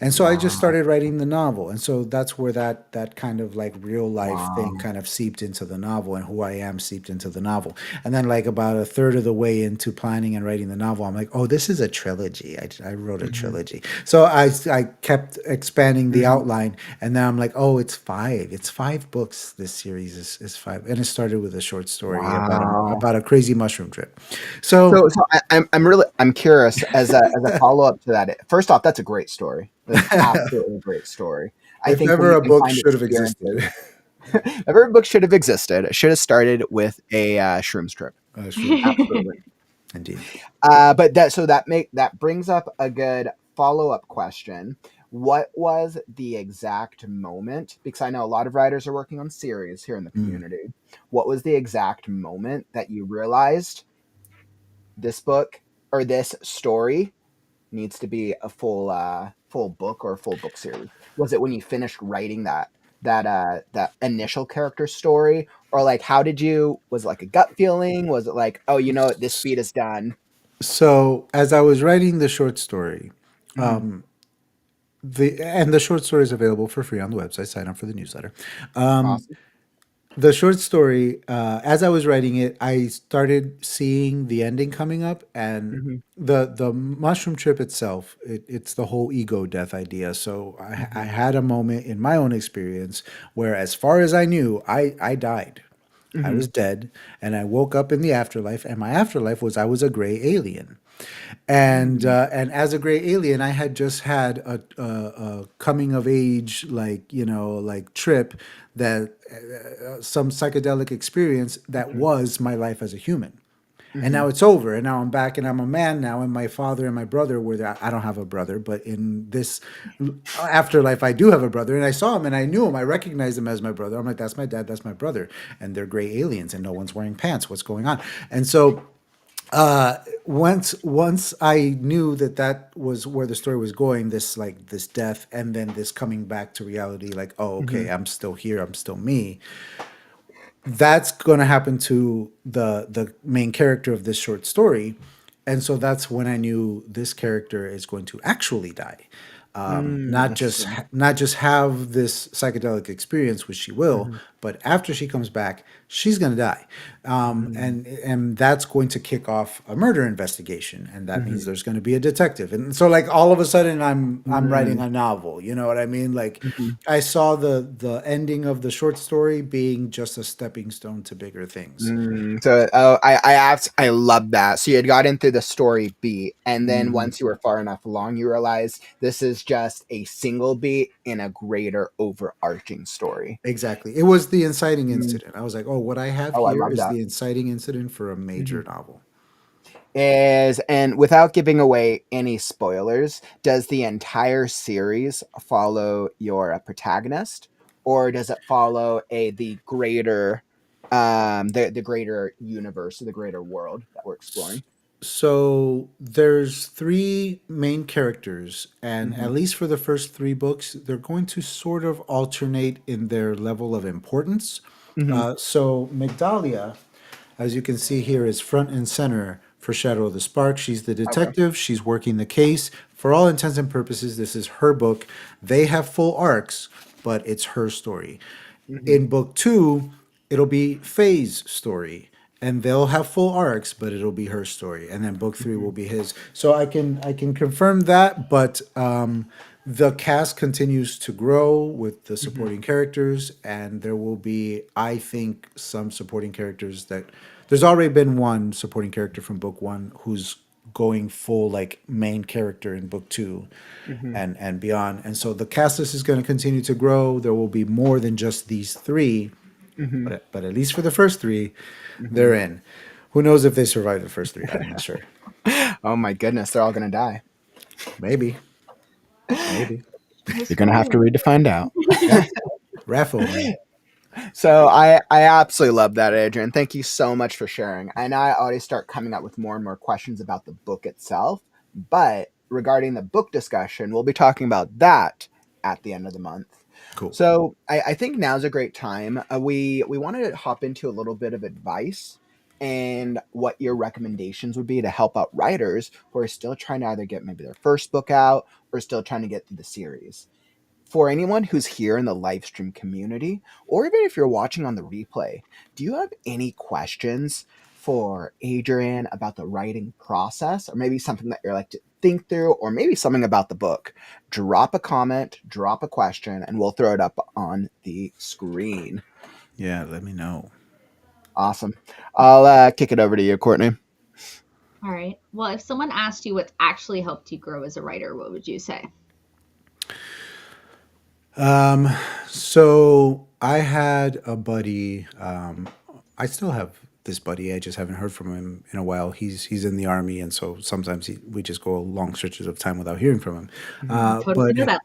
And so I just Wow. started writing the novel. And so that's where that kind of like real life thing Wow. kind of seeped into the novel, and who I am seeped into the novel. And then like about a third of the way into planning and writing the novel, I'm like, oh, this is a trilogy. I wrote a Mhm. trilogy. So I kept expanding the Mhm. outline, and then I'm like, oh, it's five. It's 5 books. This series is five. And it started with a short story Wow. about a crazy mushroom trip. So I'm curious as a follow up to that. First off, that's a great story. That's absolutely a great story. I if think when ever you a can book find should have existed. experiences, every book should have existed. It should have started with a shrooms trip. Shroom trip. Absolutely. Indeed. But that brings up a good follow up question. What was the exact moment? Because I know a lot of writers are working on series here in the Mm. community. What was the exact moment that you realized this book or this story needs to be a full book or a full book series? Was it when you finished writing that initial character story, or like how did you? Was it like a gut feeling? Was it like, oh, you know what, this beat is done? So as I was writing the short story, Hmm. the short story is available for free on the website. Sign up for the newsletter. Awesome. The short story, as I was writing it, I started seeing the ending coming up, and Hmm. the mushroom trip itself. It's the whole ego death idea. So I Hmm. had a moment in my own experience where, as far as I knew, I died. I Hmm. was dead, and I woke up in the afterlife, and my afterlife was I was a gray alien. Mm. And as a gray alien, I had just had a coming of age, like, like trip, that some psychedelic experience that Hmm. was my life as a human. And Hmm. now it's over, and now I'm back, and I'm a man now, and my father and my brother were there. I don't have a brother, but in this afterlife, I do have a brother, and I saw him, and I knew him. I recognized him as my brother. I'm like, that's my dad, that's my brother, and they're gray aliens, and no one's wearing pants. What's going on? And so once I knew that was where the story was going, this death and then this coming back to reality, like, oh, okay, Hmm. I'm still here, I'm still me. That's going to happen to the main character of this short story, and so that's when I knew this character is going to actually die. Mm, interesting. Not just have this psychedelic experience, which she will, Hmm. but after she comes back, she's going to die, Hmm. and that's going to kick off a murder investigation, and that means Hmm. there's going to be a detective, and so like all of a sudden I'm writing Mm. a novel. You know what I mean? Like Hmm. I saw the ending of the short story being just a stepping stone to bigger things. So, I love that. So you had gotten through the story beat, and then once you were far enough along, you realized this is just a single beat in a greater overarching story. Exactly. It was the inciting Mm. incident. I was like, oh, what I have Oh, I here love is that. the inciting incident for a Mhm. major novel. And without giving away any spoilers, does the entire series follow your protagonist, or does it follow the greater the greater universe or the greater world that we're exploring? So there's three main characters, and Mm-hmm. at least for the first three books, they're going to sort of alternate in their level of importance. Mm-hmm. So Migdalia, as you can see here, is front and center for Shadow of the Spark. She's the Okay. detective. She's working the case. For all intents and purposes, this is her book. They have full arcs, but it's her story. Mm-hmm. In book two, it'll be Faye's story, and they'll have full arcs, but it'll be her story. And then book three Mm-hmm. will be his. So I can confirm that, but the cast continues to grow with the Mm-hmm. supporting characters, and there will be, I think, some supporting characters that there's already been one supporting character from book one who's going full like main character in book two Mm-hmm. and beyond. And so the cast list is going to continue to grow. There will be more than just these three, Mm-hmm. but at least for the first three, Mm-hmm. they're in. Who knows if they survive the first three? I'm not sure. Oh my goodness, they're all gonna die. Maybe, maybe. You're gonna have to read to find out. Yeah, raffle man. So I absolutely love that, Adrian. Thank you so much for sharing. And I already start coming up with more and more questions about the book itself. But regarding the book discussion, we'll be talking about that at the end of the month. Cool. So I think now's a great time. We want to hop into a little bit of advice and what your recommendations would be to help out writers who are still trying to either get maybe their first book out or still trying to get through the series. For anyone who's here in the live stream community, or even if you're watching on the replay, do you have any questions for Adrian about the writing process, or maybe something that you're like to think through, or maybe something about the book? Drop a comment, drop a question, and we'll throw it up on the screen. Yeah, let me know. Awesome. I'll kick it over to you, Courtney. All right. Well, if someone asked you what's actually helped you grow as a writer, what would you say? So I had a buddy. I still have this buddy. I just haven't heard from him in a while. He's in the army, and so sometimes we just go long stretches of time without hearing from him. Mhm. Totally know that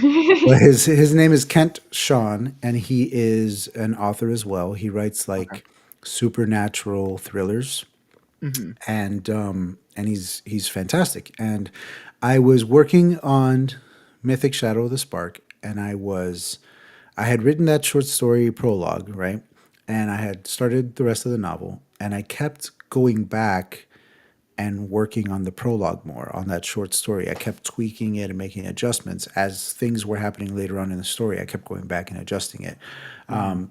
But life. his name is Kent Sean, and he is an author as well. He writes Okay. like supernatural thrillers, Hmm. and he's fantastic. And I was working on Mythic Shadow of the Spark, and I had written that short story prologue, right? And I had started the rest of the novel, and I kept going back and working on the prologue more on that short story. I kept tweaking it and making adjustments as things were happening later on in the story. I kept going back and adjusting it. Hmm.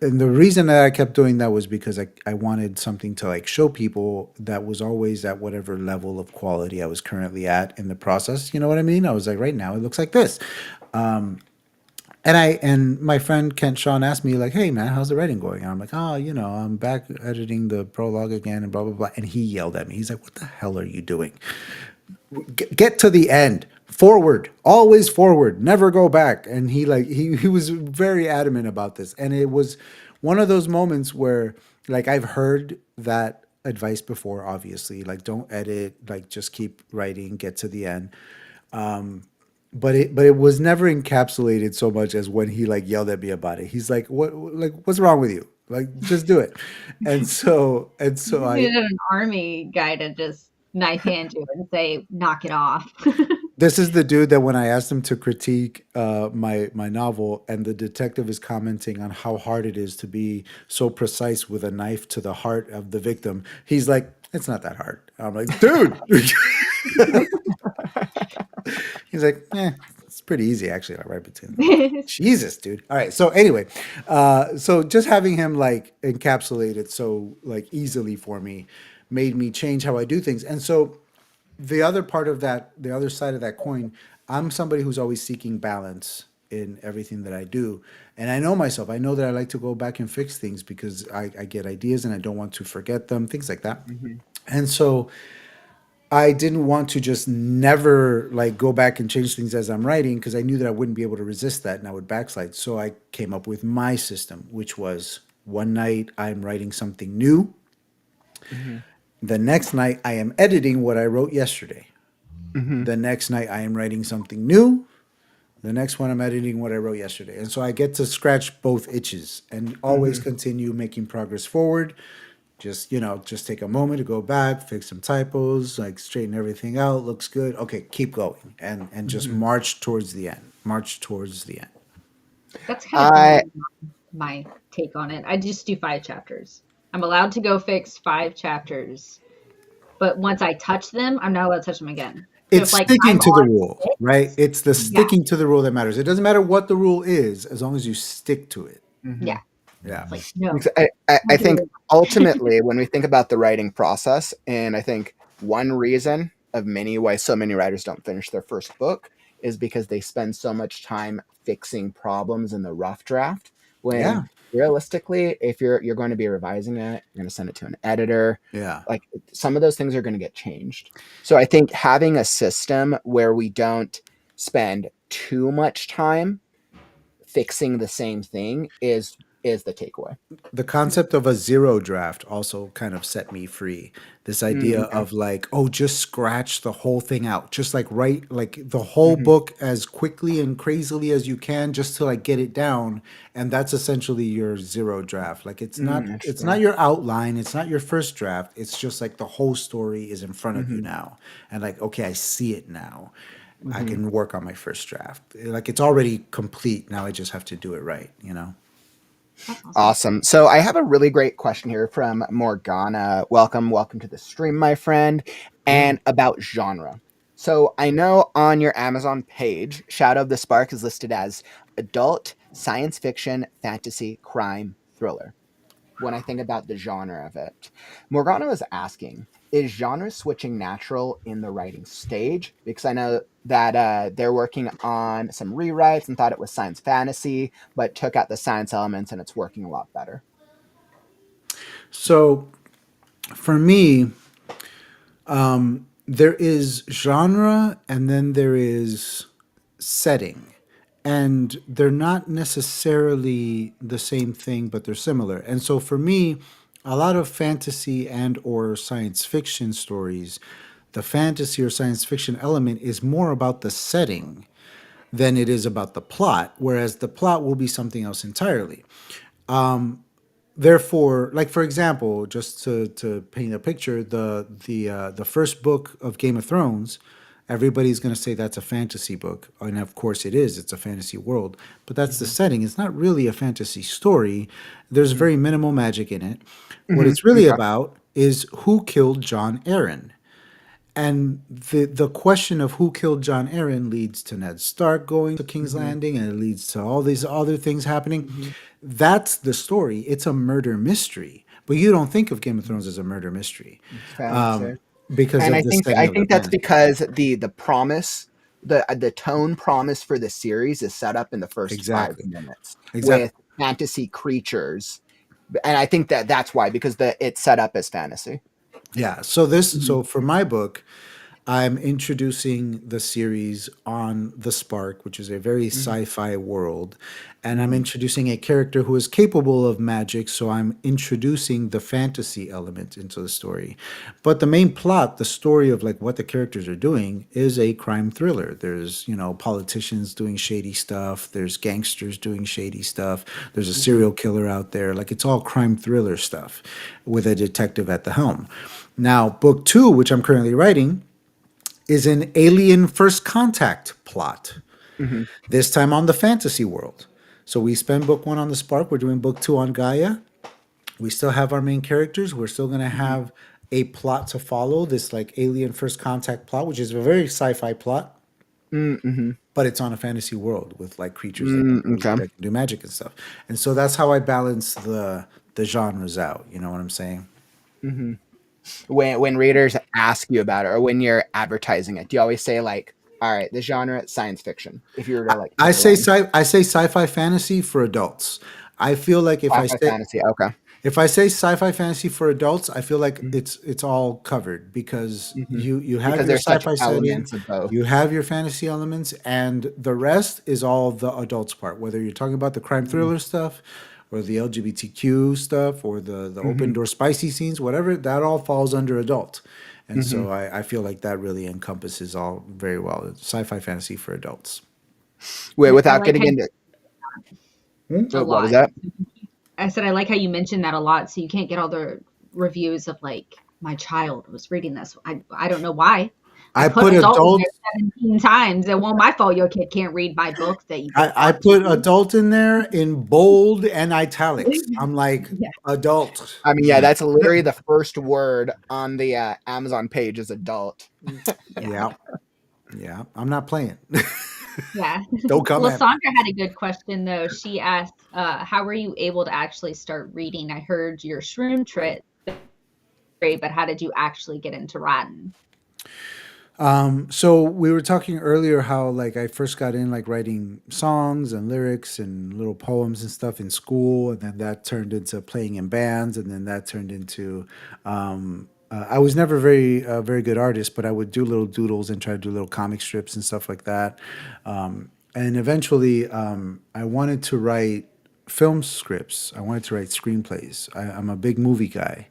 And the reason that I kept doing that was because I wanted something to like show people that was always at whatever level of quality I was currently at in the process. You know what I mean? I was like, right now it looks like this. And my friend Kent Sean asked me like, "Hey man, how's the writing going?" And I'm like, "Oh, I'm back editing the prologue again and blah blah blah." And he yelled at me. He's like, "What the hell are you doing? Get to the end. Forward. Always forward. Never go back." And he was very adamant about this. And it was one of those moments where like I've heard that advice before, obviously. Like don't edit, like just keep writing, get to the end. But it was never encapsulated so much as when he like yelled at me about it. He's like, what's wrong with you? Like just do it." And so You I needed an army guy to just knife hand you and say, knock it off. this is the dude that when I asked him to critique my novel, and the detective is commenting on how hard it is to be so precise with a knife to the heart of the victim, he's like, "It's not that hard." I'm like, "Dude." He's like, "It's pretty easy actually. I write between them." Jesus, dude. All right. So anyway, so just having him like encapsulate it so like easily for me made me change how I do things. And so the other part of that, the other side of that coin, I'm somebody who's always seeking balance in everything that I do. And I know myself. I know that I like to go back and fix things because I get ideas and I don't want to forget them, things like that. Hmm. And so I didn't want to just never like go back and change things as I'm writing because I knew that I wouldn't be able to resist that and I would backslide. So I came up with my system, which was one night I'm writing something new. Hmm. The next night I am editing what I wrote yesterday. Hmm. The next night I am writing something new. The next one I'm editing what I wrote yesterday. And so I get to scratch both itches and always Hmm. continue making progress forward Just take a moment to go back, fix some typos, like straighten everything out. Looks good. Okay, keep going, and just Mhm. march towards the end. March towards the end. That's kind of I been my take on it. I just do 5 chapters. I'm allowed to go fix 5 chapters, but once I touch them, I'm not allowed to touch them again. So It's if like sticking I'm to the on rule, right? 6, It's the Mhm. yeah, sticking to the rule that matters. It doesn't matter what the rule is, as long as you stick to it. yeah. Mhm. Yeah. It's like no, Because I don't do think it. ultimately when we think about the writing process, and I think one reason of many why so many writers don't finish their first book is because they spend so much time fixing problems in the rough draft when Yeah. realistically if you're going to be revising it, you're going to send it to an editor, Yeah. like some of those things are going to get changed. So I think having a system where we don't spend too much time fixing the same thing is the takeaway. The concept of a zero draft also kind of set me free. This idea Okay. of like, oh, just scratch the whole thing out. Just like write like the whole Mhm. book as quickly and crazily as you can just to like get it down. And that's essentially your zero draft. Like it's not Interesting. your outline, it's not your first draft. It's just like the whole story is in front of you Mhm. now. And like, okay, I see it now. I Mhm. can work on my first draft. Like it's already complete. Now I just have to do it right? That's awesome. Awesome. So I have a really great question here from Morgana. Welcome to the stream, my friend. Yeah. And about genre. So I know on your Amazon page, Shadow of the Spark is listed as adult, science fiction, fantasy, crime, thriller. When I think about the genre of it. Morgana was asking, is genre switching natural in the writing stage? Because I know that they're working on some rewrites and thought it was science fantasy, but took out the science elements and it's working a lot better. So for me, there is genre and then there is setting. And they're not necessarily the same thing, but they're similar. And so for me, a lot of fantasy and or science fiction stories, the fantasy or science fiction element is more about the setting than it is about the plot, whereas the plot will be something else entirely. Therefore, like for example, just to paint a picture, the first book of Game of Thrones, everybody's going to say that's a fantasy book, and of course it is. It's a fantasy world, but that's the Mm-hmm. setting. It's not really a fantasy story. There's Mm-hmm. very minimal magic in it. What Mm-hmm. it's really Okay. about is who killed John Arryn. And the question of who killed John Arryn leads to Ned Stark going to King's Mm-hmm. Landing, and it leads to all these other things happening. Mm-hmm. That's the story. It's a murder mystery, but you don't think of Game of Thrones as a murder mystery It's fantasy. because And of the setting I of the think that's fantasy. because the promise, the tone promise for the series is set up in the first five Exactly. minutes with Exactly. fantasy creatures, and I think that that's why because it's set up as fantasy. Yeah. Mhm. So for my book, I'm introducing the series on the Spark, which is a very Mhm. sci-fi world, and I'm Mhm. introducing a character who is capable of magic, so I'm introducing the fantasy element into the story. But the main plot, the story of like what the characters are doing is a crime thriller. There's politicians doing shady stuff, there's gangsters doing shady stuff, there's a Mhm. serial killer out there. Like it's all crime thriller stuff with a detective at the helm. Now, book 2, which I'm currently writing, is an alien first contact plot, Mhm. this time on the fantasy world. So we spend book 1 on the Spark, we're doing book 2 on Gaia. We still have our main characters, we're still going to Mhm. have a plot to follow, this like alien first contact plot, which is a very sci-fi plot, Mhm. but it's on a fantasy world with like creatures Okay. that can do magic and stuff. And so that's how I balance the genres out, you know what I'm saying? Mhm. When readers ask you about it or when you're advertising it, do you always say like, "All right, the genre science fiction"? If you were to like pick a lane, I say sci-fi fantasy for adults. I feel like sci-fi fantasy. Okay. if I say sci-fi fantasy for adults, I feel like Mhm. it's all covered because Mhm. you have Because your there's such sci-fi setting, elements of both. you have your fantasy elements, and the rest is all the adults part. Whether you're talking about the crime Mhm. thriller stuff, or the LGBTQ stuff, or the open Mhm. door spicy scenes, whatever, that all falls under adult. And Mhm. so I feel like that really encompasses all very well. Sci-fi fantasy for adults. Wait, I without like getting how into a what was lot. that? I said I like how you mentioned that a lot, so you can't get all the reviews of like my child was reading this. I don't know why. I I put put adult in adult. there 17 times. It won't my fault your kid can't read my book that you don't I want to put read. adult in there in bold and italics. I'm like, Yeah. adult. I mean, yeah, that's literally the first word on the Amazon page is adult. Yeah. Yeah. Yeah. I'm not playing. Yeah. Don't come Well, at me. Sandra had a good question though. She asked, how were you able to actually start reading? I heard your shroom trip, but how did you actually get into writing? So we were talking earlier how like I first got in like writing songs and lyrics and little poems and stuff in school, and then that turned into playing in bands, and then that turned into. I was never very good artist, but I would do little doodles and try to do little comic strips and stuff like that. And eventually, I wanted to write film scripts. I wanted to write screenplays. I'm a big movie guy.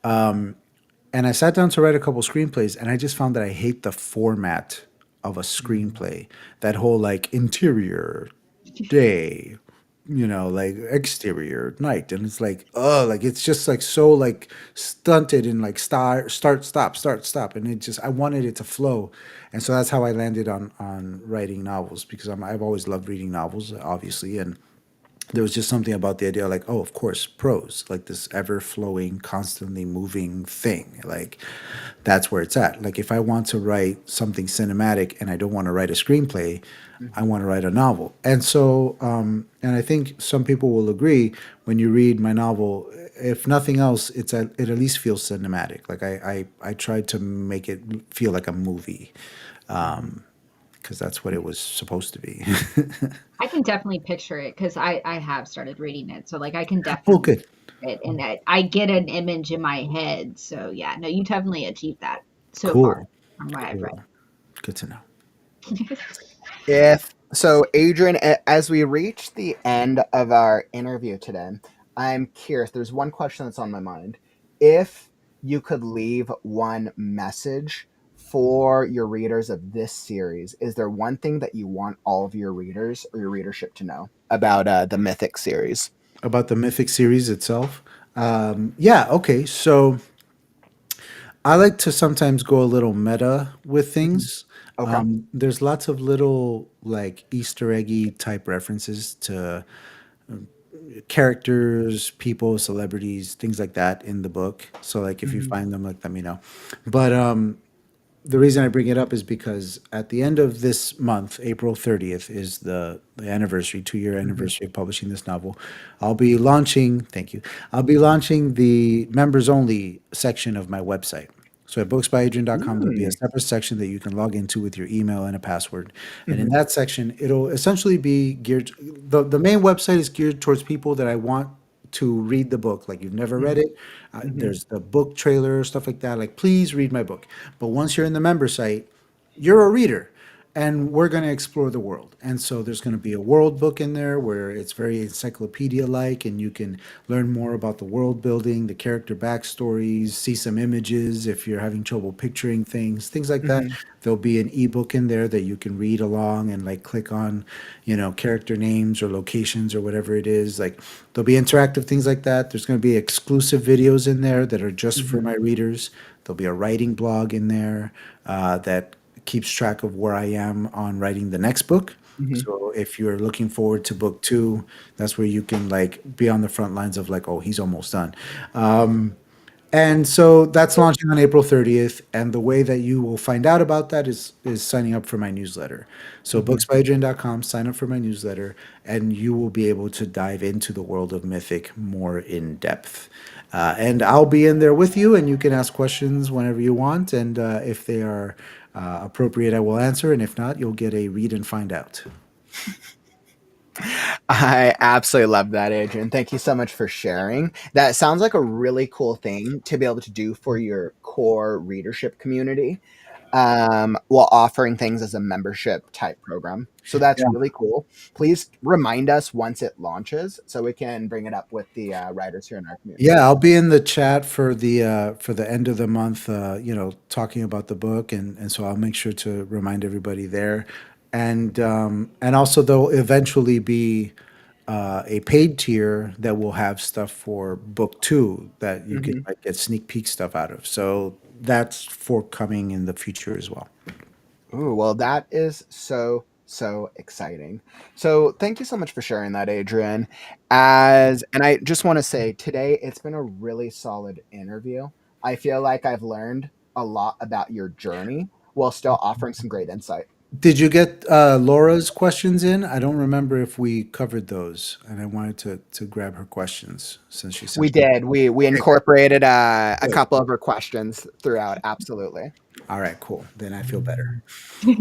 And I sat down to write a couple screenplays, and I just found that I hate the format of a screenplay. That whole like interior, day, like exterior, night, and it's like, oh, like it's just like so like stunted and like start, stop, and it just I wanted it to flow, and so that's how I landed on writing novels because I've always loved reading novels, obviously, and there was just something about the idea like, oh, of course, prose, like this ever flowing, constantly moving thing, like that's where it's at. Like if I want to write something cinematic and I don't want to write a screenplay, I want to write a novel. And so and I think some people will agree, when you read my novel, if nothing else, it at least feels cinematic. Like I tried to make it feel like a movie, because that's what it was supposed to be. I can definitely picture it because I have started reading it. So like I can Oh, definitely good. picture it and I get an image in my head. So yeah, no, you definitely achieved that so far Cool. from what I've read. Cool. Good to know. If so, Adrian, as we reach the end of our interview today, I'm curious. There's one question that's on my mind. If you could leave one message for your readers of this series, is there one thing that you want all of your readers or your readership to know about the Mythic series? About the Mythic series itself. Yeah, okay. So I like to sometimes go a little meta with Mhm. things. Okay. There's lots of little like Easter eggy type references to characters, people, celebrities, things like that in the book. So like if you Hmm. find them, like let me know. But the reason I bring it up is because at the end of this month, April 30th, is the anniversary, 2 year Hmm. anniversary of publishing this novel. I'll be launching, thank you, I'll be launching the members only section of my website. So at booksbyadrian.com, there'll be a Mm. separate section that you can log into with your email and a password. And in Hmm. that section, it'll essentially be geared, the main website is geared towards people that I want to read the book. Like you've never read it, Hmm. there's the book trailer, stuff like that. Like, please read my book. But once you're in the member site, you're a reader, and we're going to explore the world. And so there's going to be a world book in there where it's very encyclopedia like, and you can learn more about the world building, the character backstories, see some images if you're having trouble picturing things like that. Hmm. There'll be an ebook in there that you can read along and like click on, character names or locations or whatever it is. Like there'll be interactive things like that. There's going to be exclusive videos in there that are just for Hmm. my readers. There'll be a writing blog in there that keeps track of where I am on writing the next book. Hmm. So if you're looking forward to book two, that's where you can like be on the front lines of like, oh, he's almost done. And so that's launching on April 30th. And the way that you will find out about that is signing up for my newsletter. So Hmm. booksbyadrian.com, sign up for my newsletter, and you will be able to dive into the world of Mythic more in depth. And I'll be in there with you, and you can ask questions whenever you want. And if they are appropriate, I will answer. And if not, you'll get a read and find out. I absolutely love that, Adrian. Thank you so much for sharing. That sounds like a really cool thing to be able to do for your core readership community, while offering things as a membership type program. So that's Yeah. really cool. Please remind us once it launches so we can bring it up with the writers here in our community. Yeah, I'll be in the chat for the end of the month, talking about the book, and so I'll make sure to remind everybody there, and also there'll eventually be a paid tier that will have stuff for book two that you can Mhm. like get sneak peek stuff out of. So that's forthcoming in the future as well. Ooh, well, that is so exciting. So thank you so much for sharing that, Adrian. And I just want to say today it's been a really solid interview. I feel like I've learned a lot about your journey while still offering some great insight. Did you get Laura's questions in? I don't remember if we covered those, and I wanted to grab her questions since she We sent them. did. We Okay, incorporated a good. couple of her questions throughout. Absolutely. All right, cool. Then I feel better.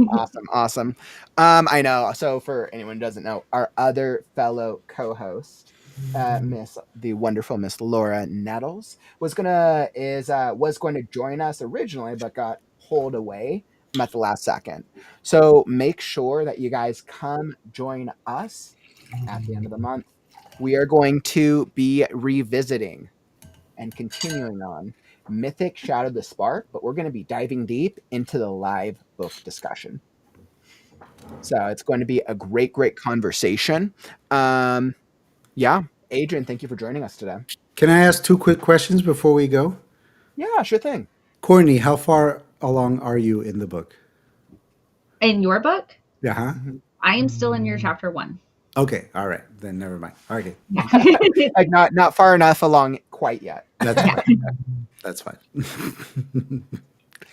Awesome, awesome. I know. So for anyone who doesn't know, our other fellow co-host, the wonderful Miss Laura Nettles, was going to join us originally, but got pulled away at the last second. So make sure that you guys come join us at the end of the month. We are going to be revisiting and continuing on Mythic Shadow the Spark, but we're going to be diving deep into the live book discussion. So it's going to be a great conversation. Um, yeah, Adrian, thank you for joining us today. Can I ask two quick questions before we go? Yeah, sure thing. Courtney, how far along are you in the book? In your book, Yeah, huh? Mhm. I am still in your chapter 1. Okay, all right. Then never mind. Okay, Yeah. Like not far enough along quite yet. that's Yeah. fine. That's fine.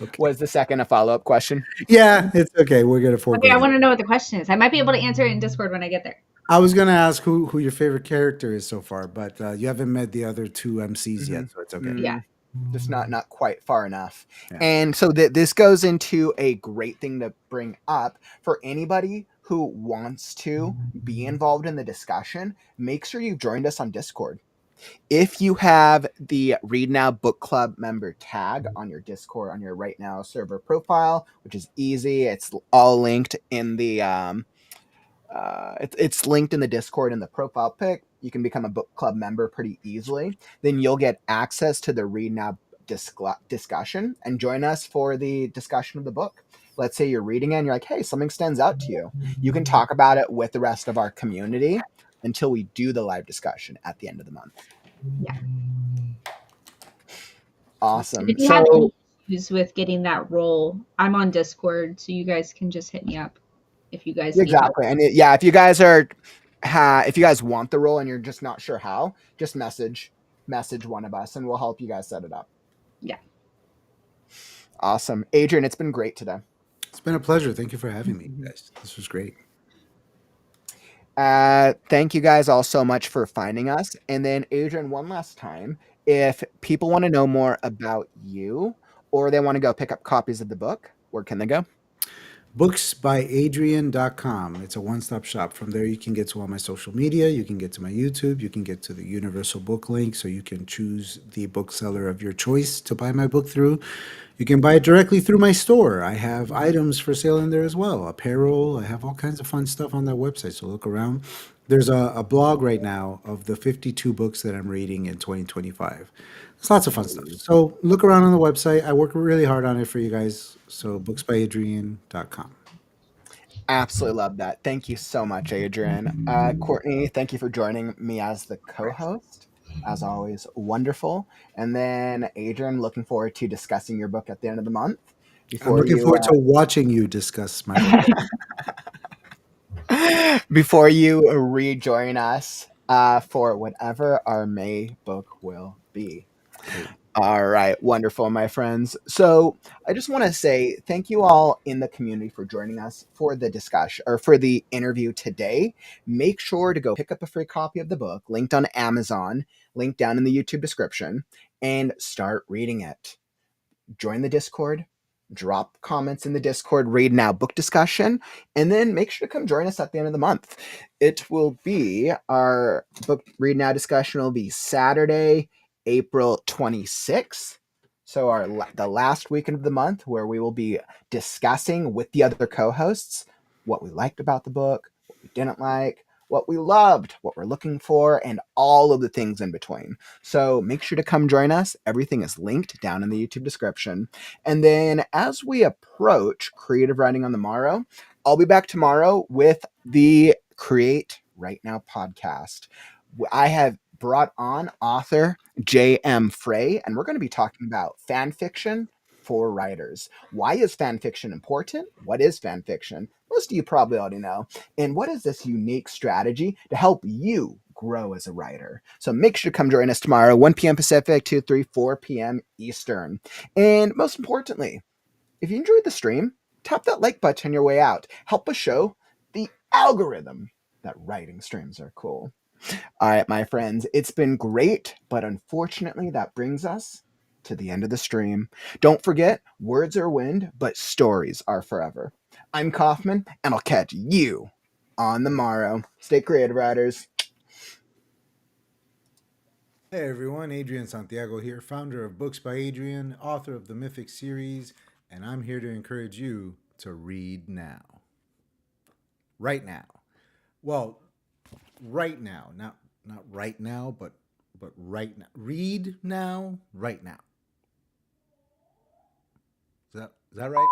Okay. Was the second a follow-up question? Yeah, it's okay. We're gonna forego Okay, I that. want to know what the question is. I might be able to answer it in Discord when I get there. I was gonna ask who your favorite character is so far, but you haven't met the other two MCs Mhm. yet, so it's okay. Yeah. Just not quite far enough. Yeah. And so this goes into a great thing to bring up for anybody who wants to be involved in the discussion. Make sure you've joined us on Discord. If you have the Read Now Book Club member tag on your Discord, on your Right Now server profile, which is easy, it's all linked in the it's linked in the Discord in the profile pic. You can become a book club member pretty easily. Then you'll get access to the Read Now discussion and join us for the discussion of the book. Let's say you're reading it and you're like, hey, something stands out to you. You can talk about it with the rest of our community until we do the live discussion at the end of the month. Yeah. Awesome. If you have any issues with getting that role, I'm on Discord, so you guys can just hit me up if you guys need help. Exactly. And yeah, if you guys if you guys want the role and you're just not sure how, just message one of us and we'll help you guys set it up. Yeah. Awesome. Adrian, it's been great today. It's been a pleasure. Thank you for having me, guys. This was great. Thank you guys all so much for finding us. And then Adrian, one last time, if people want to know more about you or they want to go pick up copies of the book, where can they go? Booksbyadrian.com. It's a one-stop shop. From there, you can get to all my social media. You can get to my YouTube. You can get to the Universal Book link, so you can choose the bookseller of your choice to buy my book through. You can buy it directly through my store. I have items for sale in there as well, apparel. I have all kinds of fun stuff on that website, so look around. There's a blog right now of the 52 books that I'm reading in 2025. It's lots of fun stuff. So look around on the website. I work really hard on it for you guys. So booksbyadrian.com. Absolutely love that. Thank you so much, Adrian. Courtney, thank you for joining me as the co-host. As always, wonderful. And then Adrian, looking forward to discussing your book at the end of the month. I'm looking forward to watching you discuss my book. Before you rejoin us for whatever our May book will be. All right, wonderful, my friends. So I just want to say thank you all in the community for joining us for the discussion or for the interview today. Make sure to go pick up a free copy of the book, linked on Amazon, linked down in the YouTube description, and start reading it. Join the Discord, drop comments in the Discord, Read Now book discussion, and then make sure to come join us at the end of the month. It will be our book Read Now discussion will be Saturday, April 26th. So the last weekend of the month where we will be discussing with the other co-hosts what we liked about the book, what we didn't like, what we loved, what we're looking for, and all of the things in between. So make sure to come join us. Everything is linked down in the YouTube description. And then as we approach Creative Writing on the Morrow, I'll be back tomorrow with the Create Right Now podcast. I have brought on author J.M. Frey, and we're going to be talking about fan fiction for writers. Why is fan fiction important? What is fan fiction? Most of you probably already know. And what is this unique strategy to help you grow as a writer? So make sure to come join us tomorrow, 1 p.m. Pacific, 2, 3, 4 p.m. Eastern. And most importantly, if you enjoyed the stream, tap that like button on your way out. Help us show the algorithm that writing streams are cool. All right, my friends, it's been great, but unfortunately, that brings us to the end of the stream. Don't forget, words are wind, but stories are forever. I'm Kaufman, and I'll catch you on the morrow. Stay creative, writers. Hey everyone, Adrian Santiago here, founder of Books by Adrian, author of the Mythic series, and I'm here to encourage you to read now. Right now. Well, right now, not right now, but right now. Read now, right now. Is that right?